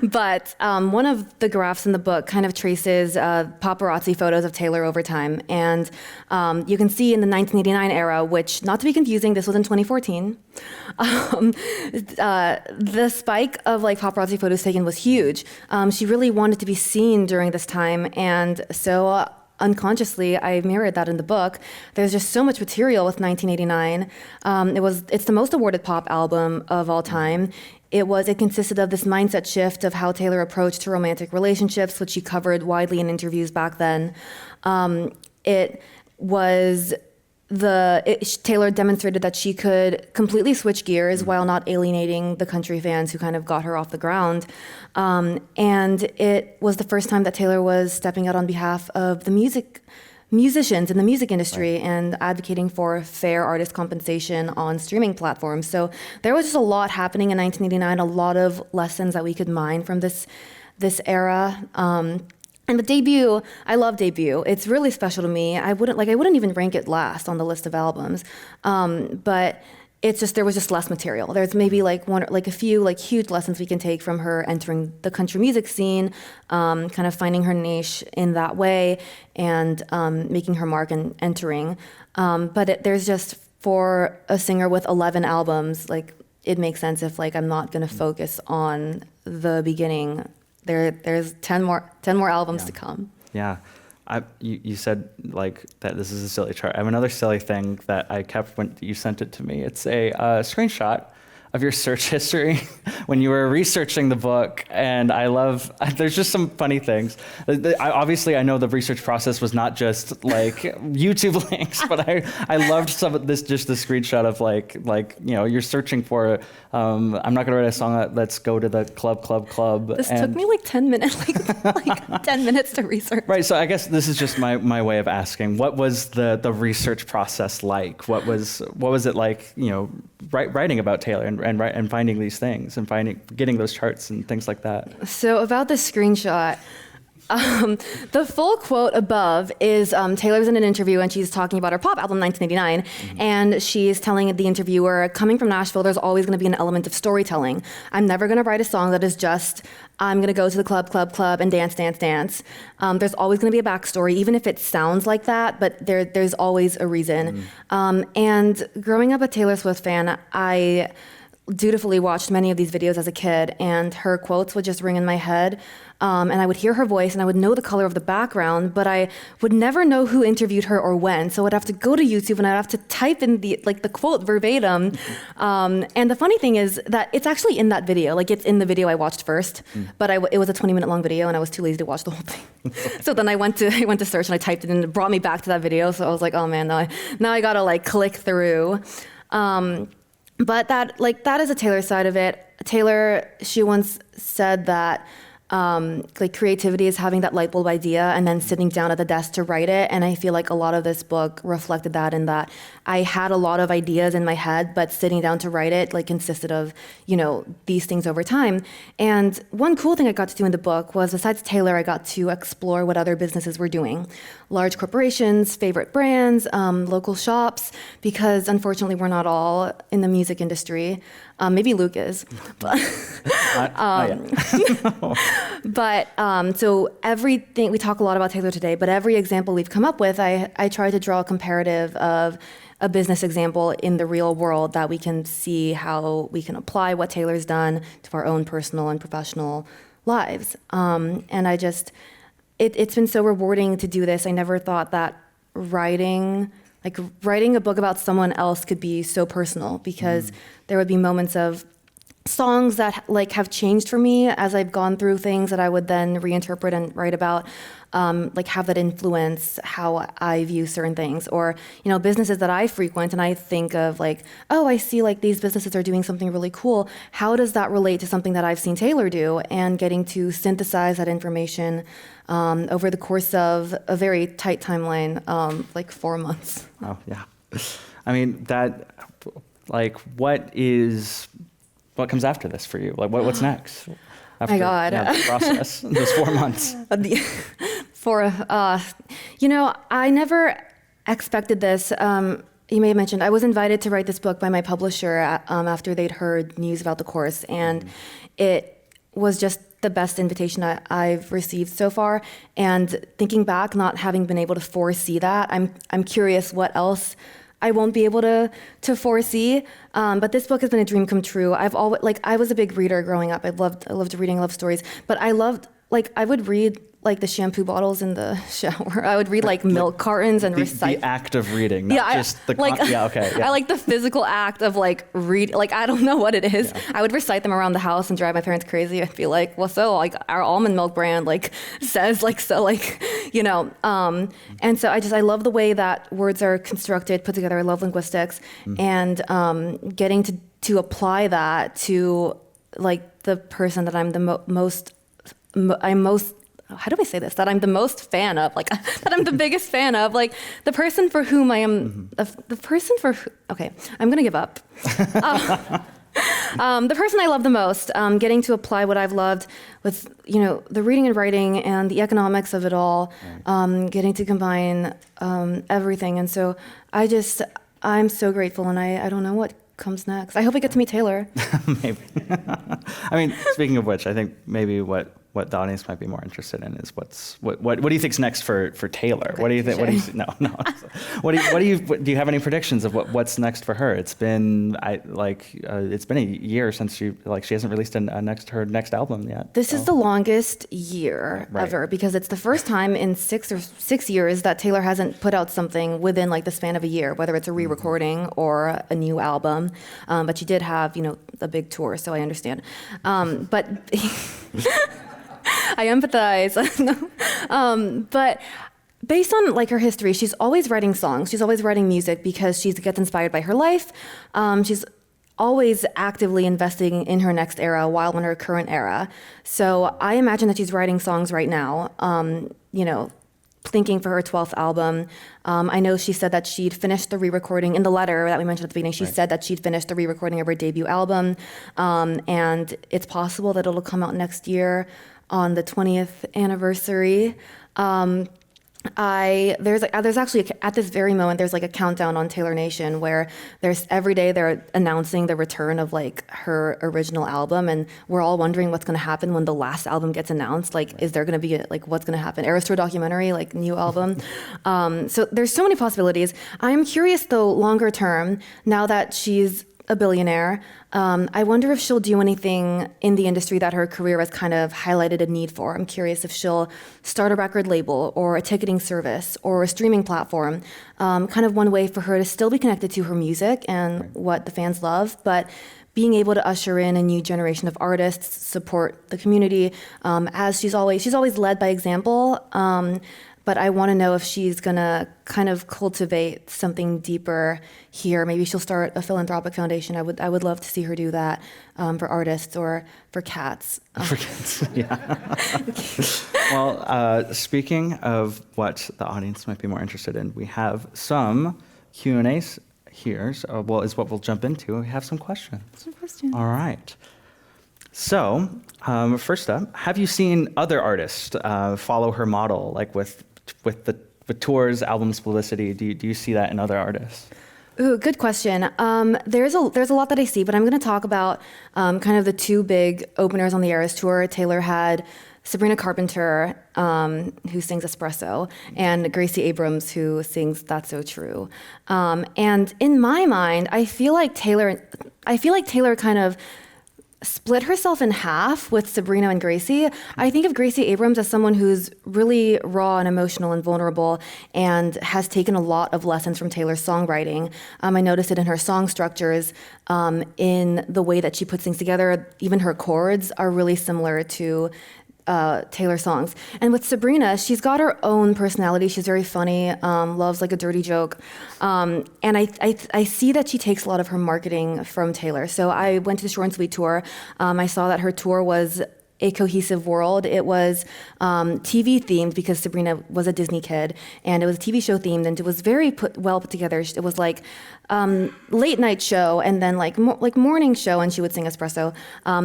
But one of the graphs in the book kind of traces paparazzi photos of Taylor over time, and you can see in the 1989 era, which, not to be confusing, this was in 2014. The spike of like paparazzi photos taken was huge. She really wanted to be seen during this time, and so. Unconsciously, I mirrored that in the book. There's just so much material with 1989. It's the most awarded pop album of all time. It consisted of this mindset shift of how Taylor approached her romantic relationships, which she covered widely in interviews back then. Taylor demonstrated that she could completely switch gears while not alienating the country fans who kind of got her off the ground. And it was the first time that Taylor was stepping out on behalf of the musicians in the music industry and advocating for fair artist compensation on streaming platforms. So there was just a lot happening in 1989, a lot of lessons that we could mine from this era. And the debut, I love debut. It's really special to me. I wouldn't even rank it last on the list of albums. But it's just, there was just less material. There's maybe a few huge lessons we can take from her entering the country music scene, kind of finding her niche in that way, and making her mark and entering. But there's just, for a singer with 11 albums, it makes sense if I'm not going to focus on the beginning. There's 10 more albums to come. Yeah. You said that this is a silly chart. I have another silly thing that I kept when you sent it to me. It's a screenshot of your search history when you were researching the book, and there's just some funny things. Obviously, I know the research process was not just YouTube links, but I loved some of this, just the screenshot of you're searching for, I'm not gonna write a song, let's go to the club. This took me 10 minutes, 10 minutes to research. Right, so I guess this is just my way of asking, what was the research process like? What was it like, writing about Taylor and finding these things and getting those charts and things like that? So about the screenshot, the full quote above is Taylor's in an interview and she's talking about her pop album 1989, and she's telling the interviewer, coming from Nashville, there's always going to be an element of storytelling. I'm never going to write a song that is just, I'm going to go to the club and dance. There's always going to be a backstory, even if it sounds like that, but there's always a reason. And growing up a Taylor Swift fan, I dutifully watched many of these videos as a kid, and her quotes would just ring in my head. And I would hear her voice and I would know the color of the background, but I would never know who interviewed her or when. So I'd have to go to YouTube and I'd have to type in the quote verbatim. And the funny thing is that it's actually in that video. It's in the video I watched first, but it was a 20-minute long video and I was too lazy to watch the whole thing. So then I went to search and I typed it in and it brought me back to that video. So I was like, oh man, now I gotta click through. But that is a Taylor side of it. Taylor, she once said that creativity is having that light bulb idea and then sitting down at the desk to write it. And I feel like a lot of this book reflected that, in that I had a lot of ideas in my head, but sitting down to write it consisted of, these things over time. And one cool thing I got to do in the book was, besides Taylor, I got to explore what other businesses were doing. Large corporations, favorite brands, local shops, because unfortunately we're not all in the music industry. Maybe Luke is. But so everything, we talk a lot about Taylor today, but every example we've come up with, I try to draw a comparative of a business example in the real world that we can see how we can apply what Taylor's done to our own personal and professional lives. And it's been so rewarding to do this. I never thought that writing a book about someone else could be so personal, because there would be moments of songs that have changed for me as I've gone through things that I would then reinterpret and write about, have that influence how I view certain things, or businesses that I frequent and I think of I see these businesses are doing something really cool. How does that relate to something that I've seen Taylor do? And getting to synthesize that information over the course of a very tight timeline, 4 months. Oh yeah, I mean that. What comes after this for you? What's next? After, My God. The process, those 4 months. I never expected this. You may have mentioned I was invited to write this book by my publisher after they'd heard news about the course, and it was just the best invitation I've received so far. And thinking back, not having been able to foresee that, I'm curious what else I won't be able to foresee. But this book has been a dream come true. I was a big reader growing up. I loved reading, loved stories. But I would read the shampoo bottles in the shower. I would read milk cartons and recite. The act of reading, not just the okay. Yeah. I like the physical act of read. I don't know what it is. Yeah. I would recite them around the house and drive my parents crazy. I'd be our almond milk brand says so. And so I love the way that words are constructed, put together. I love linguistics, and getting to apply that to the person that I'm the most. How do I say this? That I'm the most fan of, that I'm the biggest fan of, the person for whom I am, okay, I'm gonna give up. The person I love the most, getting to apply what I've loved with, the reading and writing and the economics of it all, getting to combine everything. And so I'm so grateful, and I don't know what comes next. I hope I get to meet Taylor. Maybe. I mean, speaking of which, I think maybe what the audience might be more interested in is what do you think's next for Taylor? Okay, what do you think? No. Do you have any predictions of what's next for her? It's been it's been a year since she hasn't released her next album yet. This is the longest year ever, because it's the first time in 6 years that Taylor hasn't put out something within the span of a year, whether it's a re-recording or a new album. But she did have a big tour, so I understand. But I empathize. But based on her history, she's always writing songs. She's always writing music because she gets inspired by her life. She's always actively investing in her next era while in her current era. So I imagine that she's writing songs right now, thinking for her 12th album. I know she said that she'd finished the re-recording in the letter that we mentioned at the beginning. She said that she'd finished the re-recording of her debut album, and it's possible that it'll come out next year on the 20th anniversary. There's actually at this very moment there's a countdown on Taylor Nation where there's every day they're announcing the return of her original album, and we're all wondering what's going to happen when the last album gets announced. Is there going to be what's going to happen? Eras Tour documentary, new album. So there's so many possibilities. I'm curious though, longer term, now that she's a billionaire, I wonder if she'll do anything in the industry that her career has kind of highlighted a need for. I'm curious if she'll start a record label or a ticketing service or a streaming platform, kind of one way for her to still be connected to her music and what the fans love, but being able to usher in a new generation of artists, support the community, as she's always led by example. But I want to know if she's going to kind of cultivate something deeper here. Maybe she'll start a philanthropic foundation. I would love to see her do that for artists or for cats. For cats, yeah. Well, speaking of what the audience might be more interested in, we have some Q&As here. So, is what we'll jump into. We have some questions. All right. So, first up, have you seen other artists follow her model, with tours, albums, publicity? Do you see that in other artists? Ooh, good question. There's a lot that I see, but I'm going to talk about kind of the two big openers on the Eras Tour. Taylor had Sabrina Carpenter, who sings Espresso, and Gracie Abrams, who sings That's So True. And in my mind, I feel like Taylor kind of split herself in half with Sabrina and Gracie. I think of Gracie Abrams as someone who's really raw and emotional and vulnerable and has taken a lot of lessons from Taylor's songwriting. I noticed it in her song structures, in the way that she puts things together. Even her chords are really similar to Taylor songs. And with Sabrina, she's got her own personality. She's very funny, loves like a dirty joke. And I see that she takes a lot of her marketing from Taylor. So I went to the Short and Sweet tour. I saw that her tour was a cohesive world. It was TV themed because Sabrina was a Disney kid, and it was TV show themed, and it was very well put together. It was like late night show and then like morning show, and she would sing Espresso.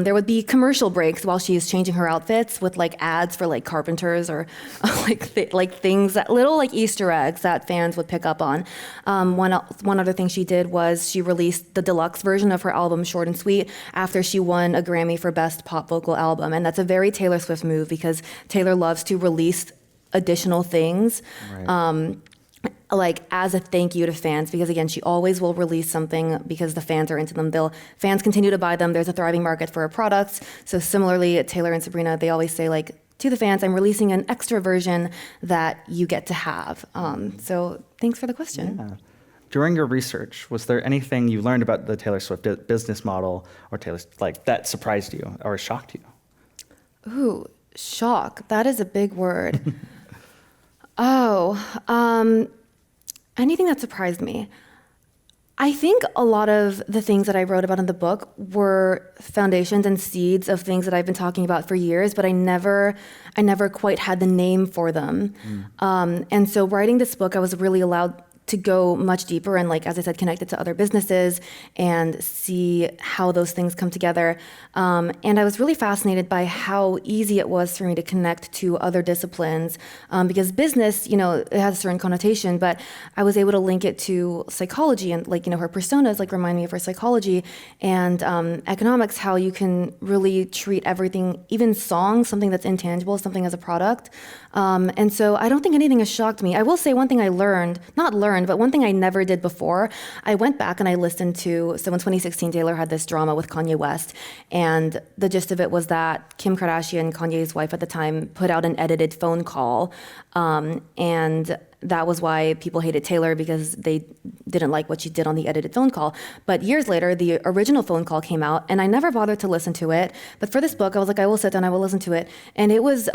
There would be commercial breaks while she's changing her outfits with like ads for like carpenters or like things that little like Easter eggs that fans would pick up on. One other thing she did was she released the deluxe version of her album Short and Sweet after she won a Grammy for Best Pop Vocal Album, and that's a very Taylor Swift move because Taylor loves to release additional things. Right. Like as a thank you to fans, because again, she always will release something because the fans are into them. Fans continue to buy them. There's a thriving market for her products. So similarly, Taylor and Sabrina, they always say like to the fans, I'm releasing an extra version that you get to have. So thanks for the question. Yeah. During your research, was there anything you learned about the Taylor Swift business model or Taylor like that surprised you or shocked you? Ooh, shock. That is a big word. Anything that surprised me. I think a lot of the things that I wrote about in the book were foundations and seeds of things that I've been talking about for years, but I never quite had the name for them. And so writing this book, I was really allowed to go much deeper and, like, as I said, connect it to other businesses and see how those things come together. And I was really fascinated by how easy it was for me to connect to other disciplines, because business, it has a certain connotation, but I was able to link it to psychology and, like, her personas, like, remind me of her psychology, and economics, how you can really treat everything, even songs, something that's intangible, something as a product. And so I don't think anything has shocked me. I will say one thing I but one thing I never did before, I went back and I listened to, so in 2016, Taylor had this drama with Kanye West, and the gist of it was that Kim Kardashian, Kanye's wife at the time, put out an edited phone call, and that was why people hated Taylor, because they didn't like what she did on the edited phone call. But years later, the original phone call came out, and I never bothered to listen to it. But for this book, I was like, I will sit down, I will listen to it. And it was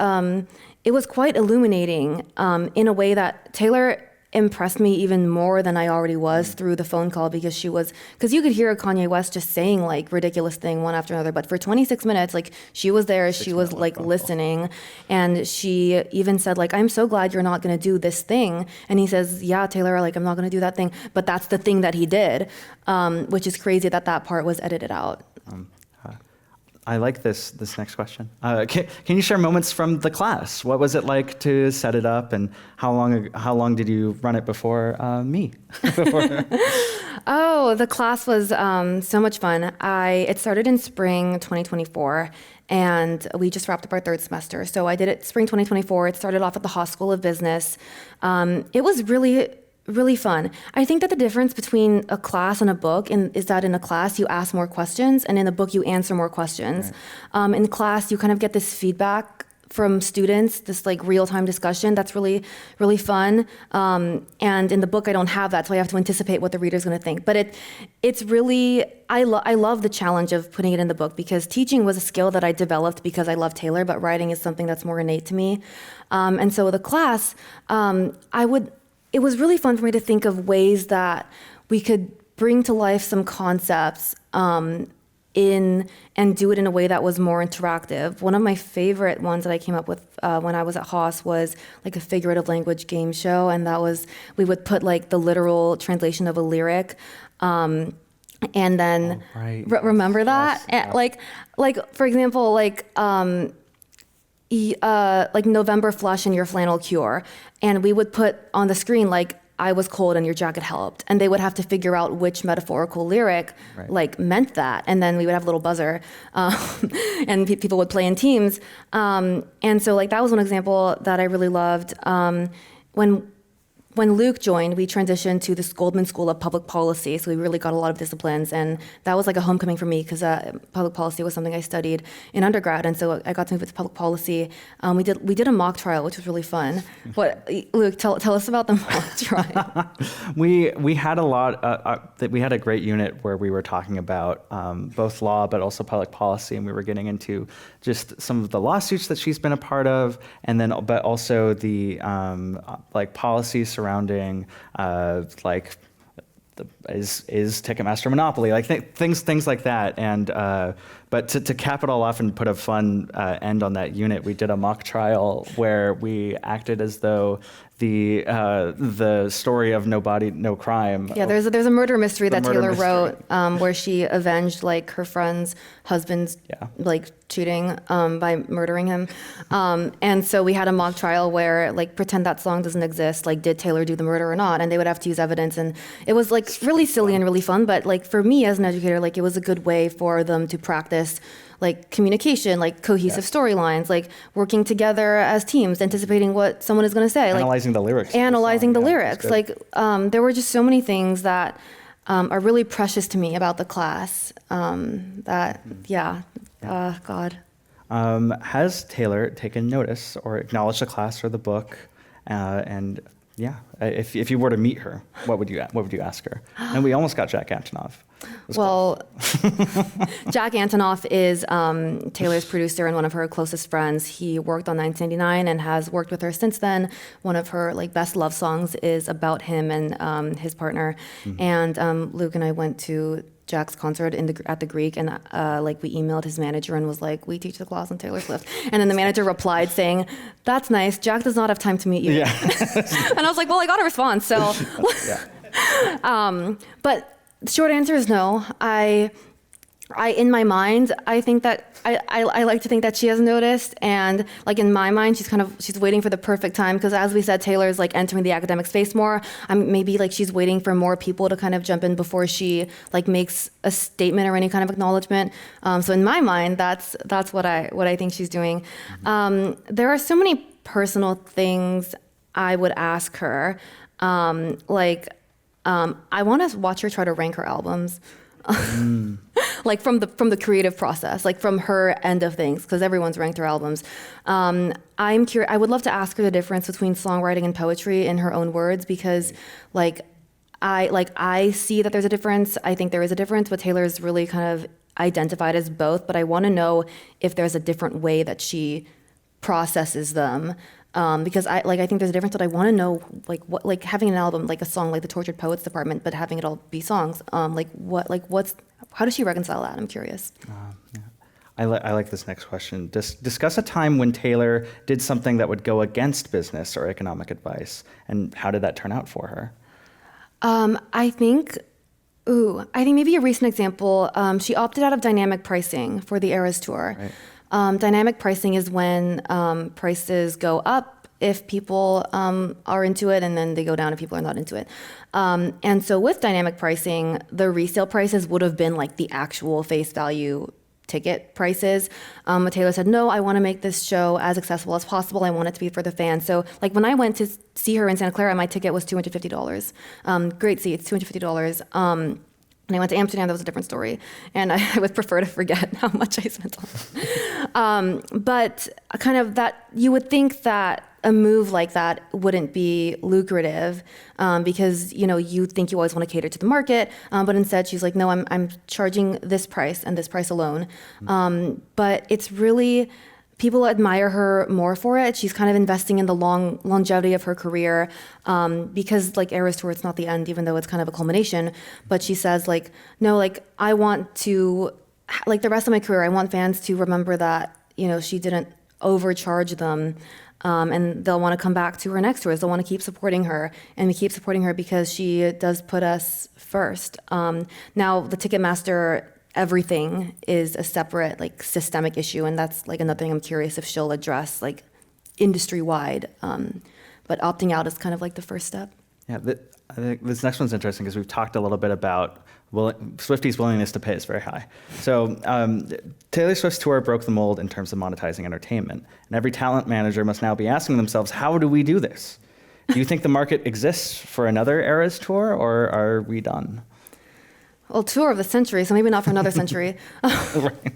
quite illuminating in a way that Taylor impressed me even more than I already was through the phone call, because you could hear Kanye West just saying like ridiculous thing one after another, but for 26 minutes, like, she was there, she was like listening, and she even said like, I'm so glad you're not going to do this thing. And he says, yeah, Taylor, like, I'm not going to do that thing, but that's the thing that he did, which is crazy that part was edited out. I like this next question. Can you share moments from the class? What was it like to set it up, and how long did you run it before me? Oh, the class was so much fun. It started in spring 2024, and we just wrapped up our third semester. So I did it spring 2024. It started off at the Haas School of Business. It was really fun. I think that the difference between a class and a book is that in a class you ask more questions, and in a book you answer more questions. Right. In class you kind of get this feedback from students, this like real-time discussion that's really, really fun. And in the book I don't have that, so I have to anticipate what the reader's going to think. But it's really, I love the challenge of putting it in the book, because teaching was a skill that I developed because I love Taylor, but writing is something that's more innate to me. And so with the class, it was really fun for me to think of ways that we could bring to life some concepts and do it in a way that was more interactive. One of my favorite ones that I came up with when I was at Haas was like a figurative language game show, and we would put like the literal translation of a lyric, and then remember that? Yes. Like for example, like November flush in your flannel cure, and we would put on the screen like I was cold and your jacket helped. And they would have to figure out which metaphorical lyric like meant that. And then we would have a little buzzer and people would play in teams. And so like that was one example that I really loved. When Luke joined, we transitioned to this Goldman School of Public Policy, so we really got a lot of disciplines, and that was like a homecoming for me because public policy was something I studied in undergrad, and so I got to move into public policy. We did a mock trial, which was really fun. What, Luke? Tell us about the mock trial. We had a lot. We had a great unit where we were talking about both law but also public policy, and we were getting into just some of the lawsuits that she's been a part of, and then but also the like policies surrounding is Ticketmaster monopoly, like things like that. And but to cap it all off and put a fun end on that unit, we did a mock trial where we acted as though the story of No Body, No Crime. Yeah, there's a murder mystery that Taylor mystery. wrote where she avenged like her friend's husband's like cheating by murdering him. And so we had a mock trial where like pretend that song doesn't exist, like did Taylor do the murder or not? And they would have to use evidence, and it was like really silly and really fun. But like for me as an educator, like it was a good way for them to practice like communication, like cohesive storylines, like working together as teams, anticipating what someone is going to say, Analyzing the lyrics. Analyzing the lyrics. Like there were just so many things that are really precious to me about the class. God. Has Taylor taken notice or acknowledged the class or the book? If you were to meet her, what would you ask her? And we almost got Jack Antonoff. Well, Jack Antonoff is Taylor's producer and one of her closest friends. He worked on 1999 and has worked with her since then. One of her like best love songs is about him and his partner. Mm-hmm. And Luke and I went to Jack's concert at the Greek, and like we emailed his manager and was like, we teach the class on Taylor Swift. And then the manager replied saying, that's nice, Jack does not have time to meet you. Yeah. And I was like, well, I got a response, so. But the short answer is no. I in my mind, I think that I like to think that she has noticed, and like in my mind, she's waiting for the perfect time, because as we said, Taylor's like entering the academic space more. Maybe like she's waiting for more people to kind of jump in before she like makes a statement or any kind of acknowledgement. So in my mind, that's what I think she's doing. There are so many personal things I would ask her, I want to watch her try to rank her albums. Like from the creative process, like from her end of things, because everyone's ranked her albums. I'm curious. I would love to ask her the difference between songwriting and poetry in her own words, because I see that there's a difference. I think there is a difference, but Taylor's really kind of identified as both. But I want to know if there's a different way that she processes them. Because I think there's a difference, but I want to know what having an album, like a song like the Tortured Poets Department, but having it all be songs. How does she reconcile that? I'm curious. I like this next question. Discuss a time when Taylor did something that would go against business or economic advice, and how did that turn out for her? I think maybe a recent example. She opted out of dynamic pricing for the Eras tour. Right. Dynamic pricing is when prices go up if people are into it, and then they go down if people are not into it. And so with dynamic pricing, the resale prices would have been like the actual face value ticket prices. But Taylor said, no, I want to make this show as accessible as possible. I want it to be for the fans. So like when I went to see her in Santa Clara, my ticket was $250. Great seats, $250. When I went to Amsterdam, that was a different story. And I would prefer to forget how much I spent on it. But kind of that, you would think that a move like that wouldn't be lucrative because, you think you always want to cater to the market. But instead, she's like, no, I'm charging this price and this price alone. But it's really, people admire her more for it. She's kind of investing in the longevity of her career because like Eras Tour, it's not the end, even though it's kind of a culmination. But she says like, no, like I want to, like the rest of my career, I want fans to remember that, she didn't overcharge them. And they'll want to come back to her next tours. They'll want to keep supporting her. And we keep supporting her because she does put us first. Now, the Ticketmaster everything is a separate like systemic issue, and that's like another thing I'm curious if she'll address like industry-wide. But opting out is kind of like the first step. Yeah, I think this next one's interesting because we've talked a little bit about Swifties' willingness to pay is very high. So Taylor Swift's tour broke the mold in terms of monetizing entertainment. And every talent manager must now be asking themselves, how do we do this? Do you think the market exists for another Eras tour, or are we done? Well, tour of the century, so maybe not for another century. Right.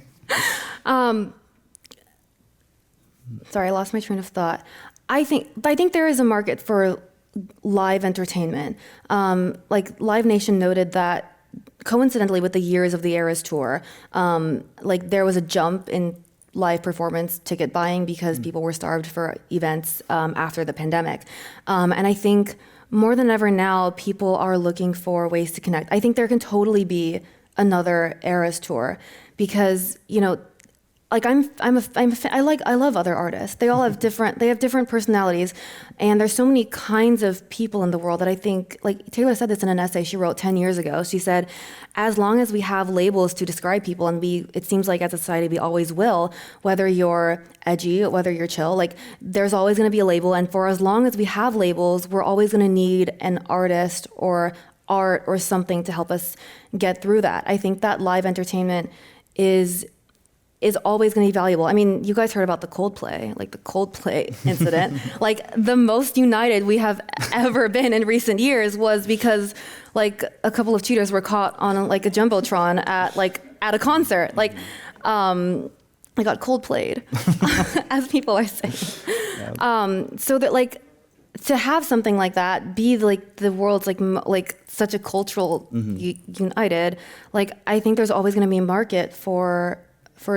Sorry, I lost my train of thought. I think there is a market for live entertainment. Like Live Nation noted that coincidentally with the years of the Eras tour, like there was a jump in live performance ticket buying because people were starved for events after the pandemic. And I think more than ever now, people are looking for ways to connect. I think there can totally be another Eras tour because, you know, like I love other artists. They all have different personalities, and there's so many kinds of people in the world that I think, like Taylor said this in an essay she wrote 10 years ago. She said, as long as we have labels to describe people, and it seems like as a society we always will, whether you're edgy, whether you're chill, like there's always going to be a label, and for as long as we have labels, we're always going to need an artist or art or something to help us get through that. I think that live entertainment is always going to be valuable. I mean, you guys heard about the Coldplay incident. Like the most united we have ever been in recent years was because like a couple of cheaters were caught on like a jumbotron at a concert. Like, I got Coldplayed, as people are saying. Yeah. So that like to have something like that be like the world's like such a cultural united. Like I think there's always going to be a market for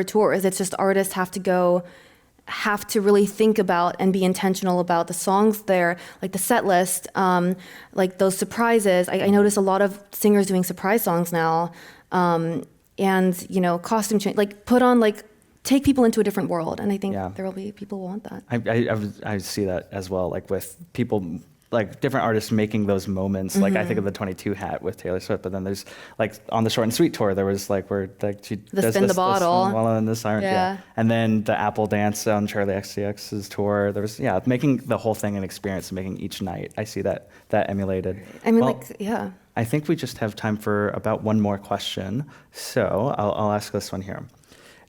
tours. It's just artists have to really think about and be intentional about the songs there, like the set list, like those surprises. I notice a lot of singers doing surprise songs now, and you know, costume change, like put on like take people into a different world. And I think there will be people who want that. I see that as well, like with people, like different artists making those moments. Like I think of the 22 hat with Taylor Swift, but then there's like on the Short and Sweet tour, there was like where like she does spin the bottle, and the siren, and then the Apple dance on Charlie XCX's tour. There was making the whole thing an experience, making each night. I see that emulated. I mean, well, I think we just have time for about one more question, so I'll ask this one here.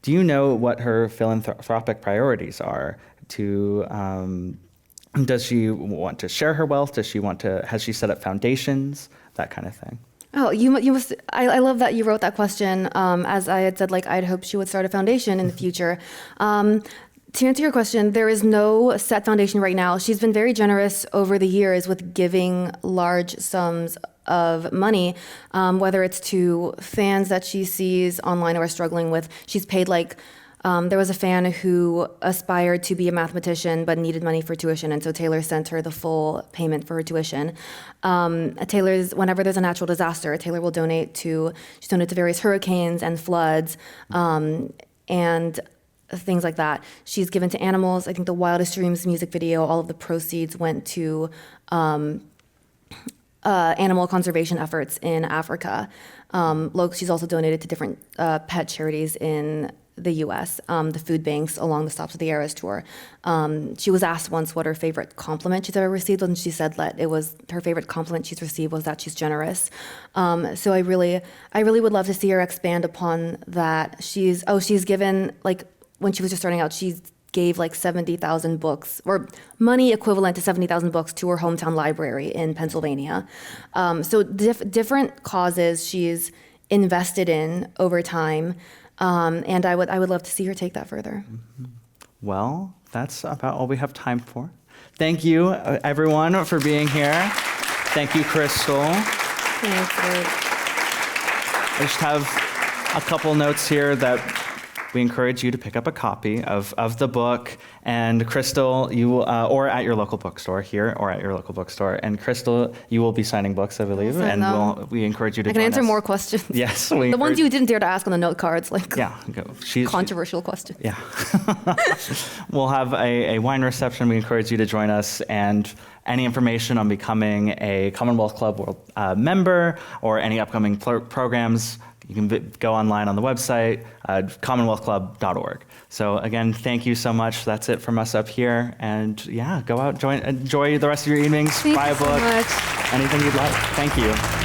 Do you know what her philanthropic priorities are? Does she want to share her wealth? Has she set up foundations? That kind of thing. Oh, you must. I love that you wrote that question. As I had said, like I'd hope she would start a foundation in the future. To answer your question, there is no set foundation right now. She's been very generous over the years with giving large sums of money, whether it's to fans that she sees online or is struggling with. She's paid like. There was a fan who aspired to be a mathematician but needed money for tuition, and so Taylor sent her the full payment for her tuition. Whenever there's a natural disaster, Taylor will she's donated to various hurricanes and floods, and things like that. She's given to animals. I think the Wildest Dreams music video, all of the proceeds went to animal conservation efforts in Africa. She's also donated to different pet charities in the U.S., the food banks along the stops of the Eras tour. She was asked once what her favorite compliment she's ever received, and she said that her favorite compliment she's received was that she's generous. So I really would love to see her expand upon that. She's given, like when she was just starting out, she gave like 70,000 books, or money equivalent to 70,000 books, to her hometown library in Pennsylvania. So different causes she's invested in over time. And I would love to see her take that further. Well, that's about all we have time for. Thank you, everyone, for being here. Thank you, Crystal. Thanks, Luke. I just have a couple notes here that we encourage you to pick up a copy of the book. And Crystal, or at your local bookstore here, or at your local bookstore. And Crystal, you will be signing books, I believe. We encourage you to join us. I can answer more questions. Yes. The ones you didn't dare to ask on the note cards, like controversial questions. Yeah. We'll have a wine reception. We encourage you to join us. And any information on becoming a Commonwealth Club member or any upcoming programs, You can go online on the website, commonwealthclub.org. So again, thank you so much. That's it from us up here. And yeah, go out, enjoy the rest of your evenings, buy a book, Thank you so much. anything you'd like. Thank you.